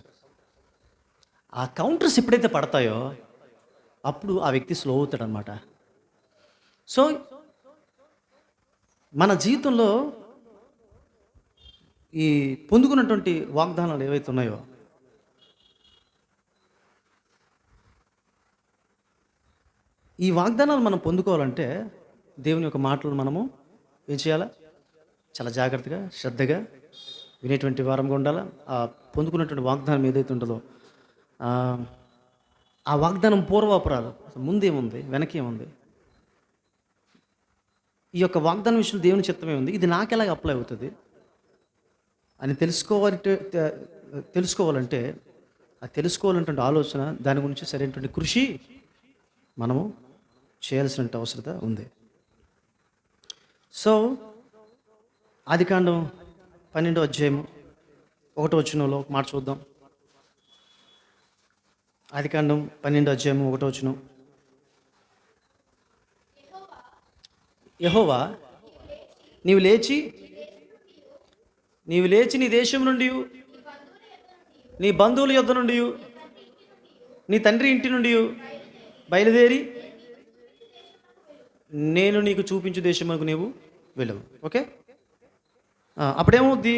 A: ఆ కౌంటర్స్ ఎప్పుడైతే పడతాయో అప్పుడు ఆ వ్యక్తి స్లో అవుతాడనమాట. సో, మన జీవితంలో ఈ పొందుకున్నటువంటి వాగ్దానాలు ఏవైతే ఉన్నాయో, ఈ వాగ్దానాలు మనం పొందుకోవాలంటే దేవుని యొక్క మాటలు మనము ఏం చేయాలా? చాలా జాగ్రత్తగా, శ్రద్ధగా వినేటువంటి వారంగా ఉండాలా. ఆ పొందుకున్నటువంటి వాగ్దానం ఏదైతే ఉంటుందో, ఆహ్, ఆ వాగ్దానం పూర్వాపరాలు అసలు ముందేముంది? వెనకేముంది? ఈ యొక్క వాగ్దానం విషయంలో దేవుని చిత్తమే ఉంది. ఇది నాకెలాగ అప్లై అవుతది అని తెలుసుకోవాలంటే ఆ తెలుసుకోవాలనేటువంటి ఆలోచన, దాని గురించి సరైనటువంటి కృషి మనము చేయాల్సిన అవసరత ఉంది. సో, ఆదికాండం 12వ అధ్యాయము 1వ వచనంలో ఒక మాట చూద్దాం. ఆదికాండం 12వ అధ్యాయము 1వ వచనం. యెహోవా నీవు లేచి నీ దేశం నుండి, నీ బంధువుల యొద్ద నుండి, నీ తండ్రి ఇంటి నుండి బయలుదేరి నేను నీకు చూపించు దేశమునకు నీవు వెళ్ళవు. ఓకే, అప్పుడేమవుద్ది?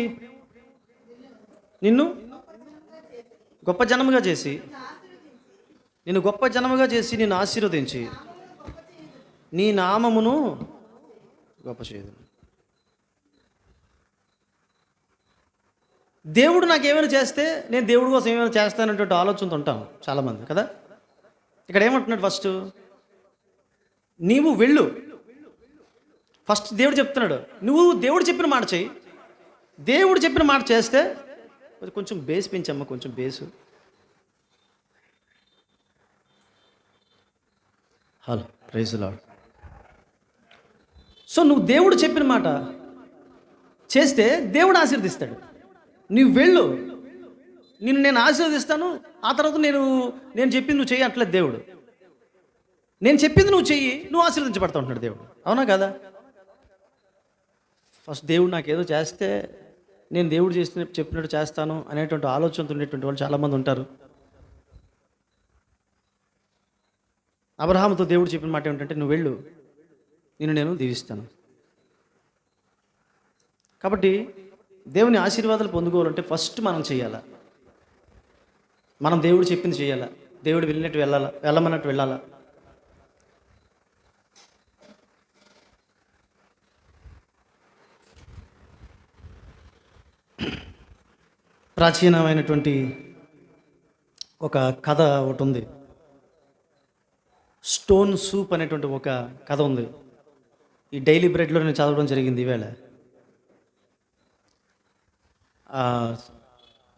A: నిన్ను గొప్ప జనముగా చేసి నిన్ను ఆశీర్వదించి నీ నామమును గొప్ప చేయదు. దేవుడు నాకేమైనా చేస్తే నేను దేవుడి కోసం ఏమైనా చేస్తానటువంటి ఆలోచనతో ఉంటాం చాలామంది కదా. ఇక్కడ ఏమంటున్నాడు? ఫస్ట్ నీవు వెళ్ళు. ఫస్ట్ దేవుడు చెప్తున్నాడు, నువ్వు దేవుడు చెప్పిన మాట చెయ్యి. దేవుడు చెప్పిన మాట చేస్తే కొంచెం బేస్ పెంచమ్మ, కొంచెం bass. Hello, praise the Lord. So నువ్వు దేవుడు చెప్పిన మాట చేస్తే దేవుడు ఆశీర్దిస్తాడు. నువ్వు వెళ్ళు, నేను ఆశీర్వదిస్తాను. ఆ తర్వాత నేను చెప్పింది నువ్వు చెయ్యి అంటలేదు దేవుడు. నేను చెప్పింది నువ్వు చెయ్యి, నువ్వు ఆశీర్వదించబడతా ఉంటున్నాడు దేవుడు. అవునా కదా? ఫస్ట్ దేవుడు నాకేదో చేస్తే నేను దేవుడు చెప్పినట్టు చేస్తాను అనేటువంటి ఆలోచనతో ఉండేటువంటి వాళ్ళు చాలామంది ఉంటారు. అబ్రహాముతో దేవుడు చెప్పిన మాట ఏమిటంటే, నువ్వు వెళ్ళు, నేను దీవిస్తాను. కాబట్టి దేవుని ఆశీర్వాదాలు పొందుకోవాలంటే ఫస్ట్ మనం చేయాలా? మనం దేవుడు చెప్పింది చేయాలా? దేవుడు వెళ్ళమన్నట్టు వెళ్ళాలా? ప్రాచీనమైనటువంటి ఒక కథ ఒకటి ఉంది. స్టోన్ సూప్ అనేటువంటి ఒక కథ ఉంది. ఈ డైలీ బ్రెడ్లో నేను చదవడం జరిగింది ఈవేళ.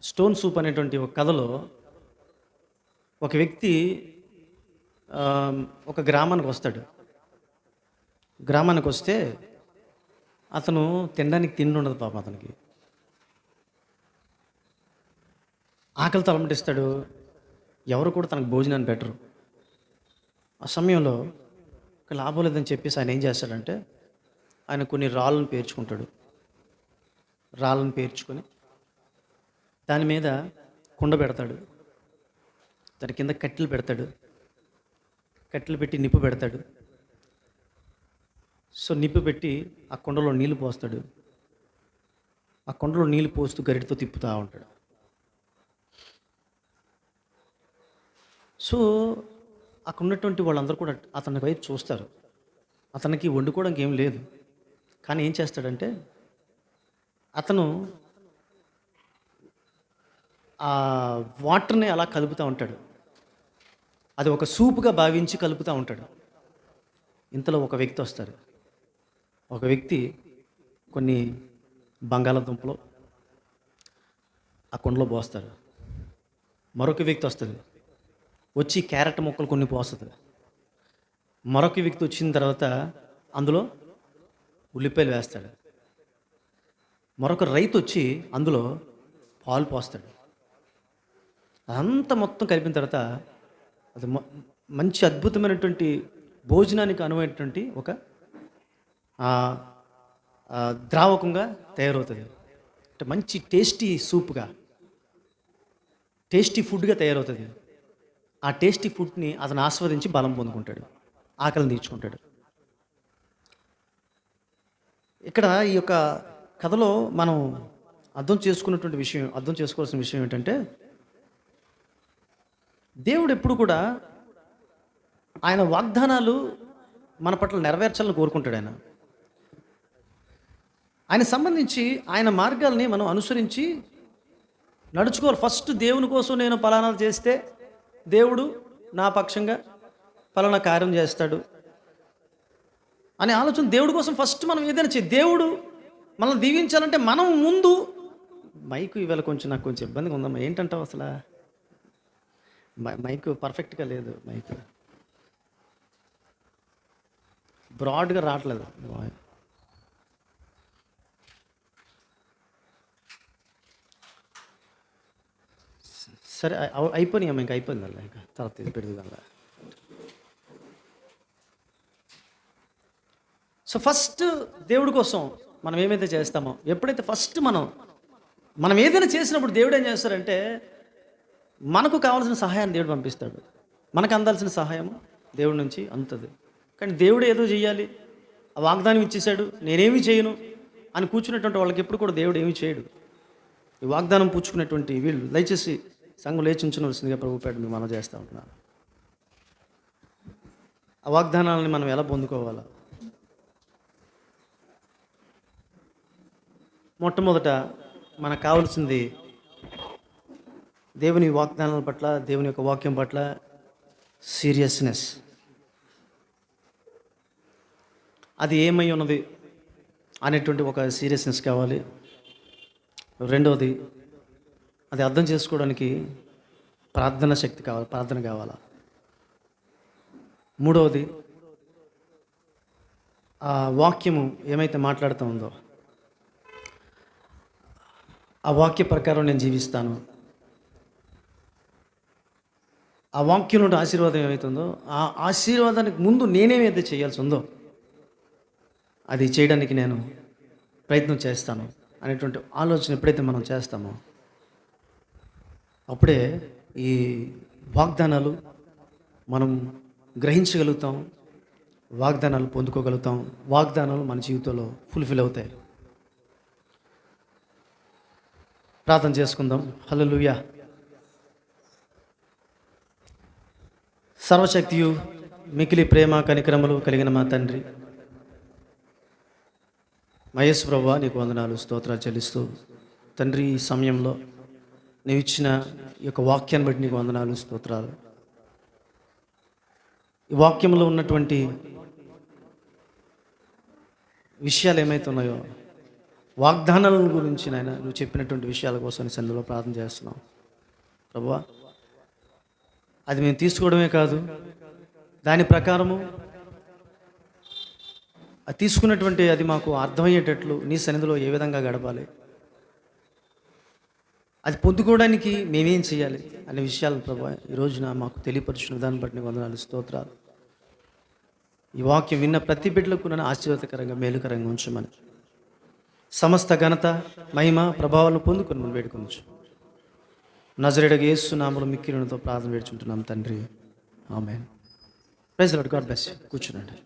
A: స్టోన్ సూప్ అనేటువంటి ఒక కథలో ఒక వ్యక్తి ఒక గ్రామానికి వస్తాడు. గ్రామానికి వస్తే అతను తినడానికి తిండి ఉండదు పాపం. అతనికి ఆకలితో అలమటిస్తాడు. ఎవరు కూడా తనకు భోజనాన్ని పెట్టరు. ఆ సమయంలో లాభం లేదని చెప్పేసి ఆయన ఏం చేస్తాడంటే, ఆయన కొన్ని రాళ్ళను పేర్చుకుంటాడు. రాళ్ళను పేర్చుకొని దాని మీద కుండ పెడతాడు. దాని కింద కట్టెలు పెడతాడు. కట్టెలు పెట్టి నిప్పు పెడతాడు. సో నిప్పు పెట్టి ఆ కుండలో నీళ్లు పోస్తాడు. ఆ కుండలో నీళ్లు పోస్తూ గరిటతో తిప్పుతూ ఉంటాడు. సో అక్కడ ఉన్నటువంటి వాళ్ళందరూ కూడా అతని వైపు చూస్తారు. అతనికి వండుకోవడానికి ఏం లేదు. కానీ ఏం చేస్తాడంటే, అతను ఆ వాటర్ని అలా కలుపుతూ ఉంటాడు. అది ఒక సూపుగా భావించి కలుపుతూ ఉంటాడు. ఇంతలో ఒక వ్యక్తి వస్తారు. ఒక వ్యక్తి కొన్ని బంగాళాదుంపలు ఆ కుండలో పోస్తారు. మరొక వ్యక్తి వస్తుంది, వచ్చి క్యారెట్ ముక్కలు కొన్ని పోస్తుంది. మరొక వ్యక్తి వచ్చిన తర్వాత అందులో ఉల్లిపాయలు వేస్తాడు. మరొక రైతు వచ్చి అందులో పాలు పోస్తాడు. అదంతా మొత్తం కలిపిన తర్వాత అది మంచి అద్భుతమైనటువంటి భోజనానికి అనువైనటువంటి ఒక ఆ, ఆ, ద్రావకంగా తయారవుతుంది. అంటే మంచి టేస్టీ సూప్గా, టేస్టీ ఫుడ్గా తయారవుతుంది. ఆ టేస్టీ ఫుడ్ని అతను ఆస్వాదించి బలం పొందుకుంటాడు, ఆకలిని తీర్చుకుంటాడు. ఇక్కడ ఈ యొక్క కథలో మనం అర్థం చేసుకోవాల్సిన విషయం ఏంటంటే, దేవుడు ఎప్పుడు కూడా ఆయన వాగ్దానాలు మన పట్ల నెరవేర్చాలని కోరుకుంటాడు. ఆయన సంబంధించి ఆయన మార్గాల్ని మనం అనుసరించి నడుచుకోవాలి. ఫస్ట్ దేవుని కోసం నేను పలానా చేస్తే దేవుడు నా పక్షంగా పలానా కార్యం చేస్తాడు అనే ఆలోచన దేవుడి కోసం ఫస్ట్ మనం ఏదైనా దేవుడు మనల్ని దీవించాలంటే మనం ముందు మైకు ఇవాళ నాకు కొంచెం ఇబ్బందిగా ఉందమ్మా. ఏంటంటావు అసలు? మైకు పర్ఫెక్ట్గా లేదు, మైకు బ్రాడ్గా రావట్లేదు. సరే అయిపోయినాయమ్మా, ఇంకా అయిపోయిందల్లా, ఇంకా తర్వాత పెడుతుందల్లా. సో ఫస్ట్ దేవుడి కోసం మనం ఏమైతే చేస్తామో, ఎప్పుడైతే ఫస్ట్ మనం ఏదైనా చేసినప్పుడు దేవుడు ఏం చేస్తారంటే మనకు కావాల్సిన సహాయాన్ని దేవుడు పంపిస్తాడు. మనకు అందాల్సిన సహాయం దేవుడి నుంచి అందుతుంది. కానీ దేవుడు ఏదో చేయాలి, ఆ వాగ్దానం ఇచ్చేశాడు, నేనేమి చేయను అని కూర్చున్నటువంటి వాళ్ళకి ఎప్పుడు కూడా దేవుడు ఏమీ చేయడు. ఈ వాగ్దానం పుచ్చుకున్నటువంటి వీళ్ళు దయచేసి సంఘం లేచి ఉంచవలసిందిగా ప్రభుపేట మేము మనం చేస్తూ ఉంటున్నాను. ఆ వాగ్దానాలని మనం ఎలా పొందుకోవాలా? మొట్టమొదట మనకు కావాల్సింది దేవుని వాగ్దానాల పట్ల, దేవుని యొక్క వాక్యం పట్ల సీరియస్నెస్. అది ఏమై ఉన్నది అనేటువంటి ఒక సీరియస్నెస్ కావాలి. రెండవది, అది అర్థం చేసుకోవడానికి ప్రార్థన శక్తి కావాలి, ప్రార్థన కావాలా. మూడవది, ఆ వాక్యము ఏమైతే మాట్లాడుతూ ఉందో ఆ వాక్య ప్రకారం నేను జీవిస్తాను. ఆ వాక్యం నుండి ఆశీర్వాదం ఏమవుతుందో ఆ ఆశీర్వాదానికి ముందు నేనేమైతే చేయాల్సి ఉందో అది చేయడానికి నేను ప్రయత్నం చేస్తాను అనేటువంటి ఆలోచన ఎప్పుడైతే మనం చేస్తామో అప్పుడే ఈ వాగ్దానాలు మనం గ్రహించగలుగుతాం, వాగ్దానాలు పొందుకోగలుగుతాం, వాగ్దానాలు మన జీవితంలో ఫుల్ఫిల్ అవుతాయి. ప్రార్థన చేసుకుందాం. హల్లెలూయా. సర్వశక్తియు మికిలి ప్రేమ కనికరములు కలిగిన మా తండ్రి, మా యేసు ప్రభువా, నీకు వందనాలు, స్తోత్రాలు చెల్లిస్తూ తండ్రి, ఈ సమయంలో నీవు ఇచ్చిన ఈ యొక్క వాక్యాన్ని బట్టి నీకు వందనాలు, స్తోత్రాలు. ఈ వాక్యంలో ఉన్నటువంటి విషయాలు ఏమైతే ఉన్నాయో, వాగ్దానాల గురించి నాయన నువ్వు చెప్పినటువంటి విషయాల కోసం నీ సన్నిధిలో ప్రార్థన చేస్తున్నాం ప్రభువా. అది మేము తీసుకోవడమే కాదు, దాని ప్రకారము అది తీసుకున్నటువంటి అది మాకు అర్థమయ్యేటట్లు నీ సన్నిధిలో ఏ విధంగా గడపాలి, అది పొందుకోవడానికి మేమేం చేయాలి అనే విషయాలు ప్రభువా ఈ రోజున మాకు తెలియపరుచున్న దాన్ని బట్టి నీకు వందనాలు, స్తోత్రాలు. ఈ వాక్యం విన్న ప్రతి బిడ్డలకు నన్ను ఆశీర్వాదకరంగా, మేలుకరంగా ఉంచమని సమస్త ఘనత, మహిమ, ప్రభావాలను పొందుకొని మనం వేడుకొనొచ్చు. నజరేయుడగు యేసు నామములో మిక్కిలినతో ప్రార్థన వేడుచుంటున్నాం తండ్రి, ఆమేన్. Praise the Lord. God bless you. కూర్చునండి.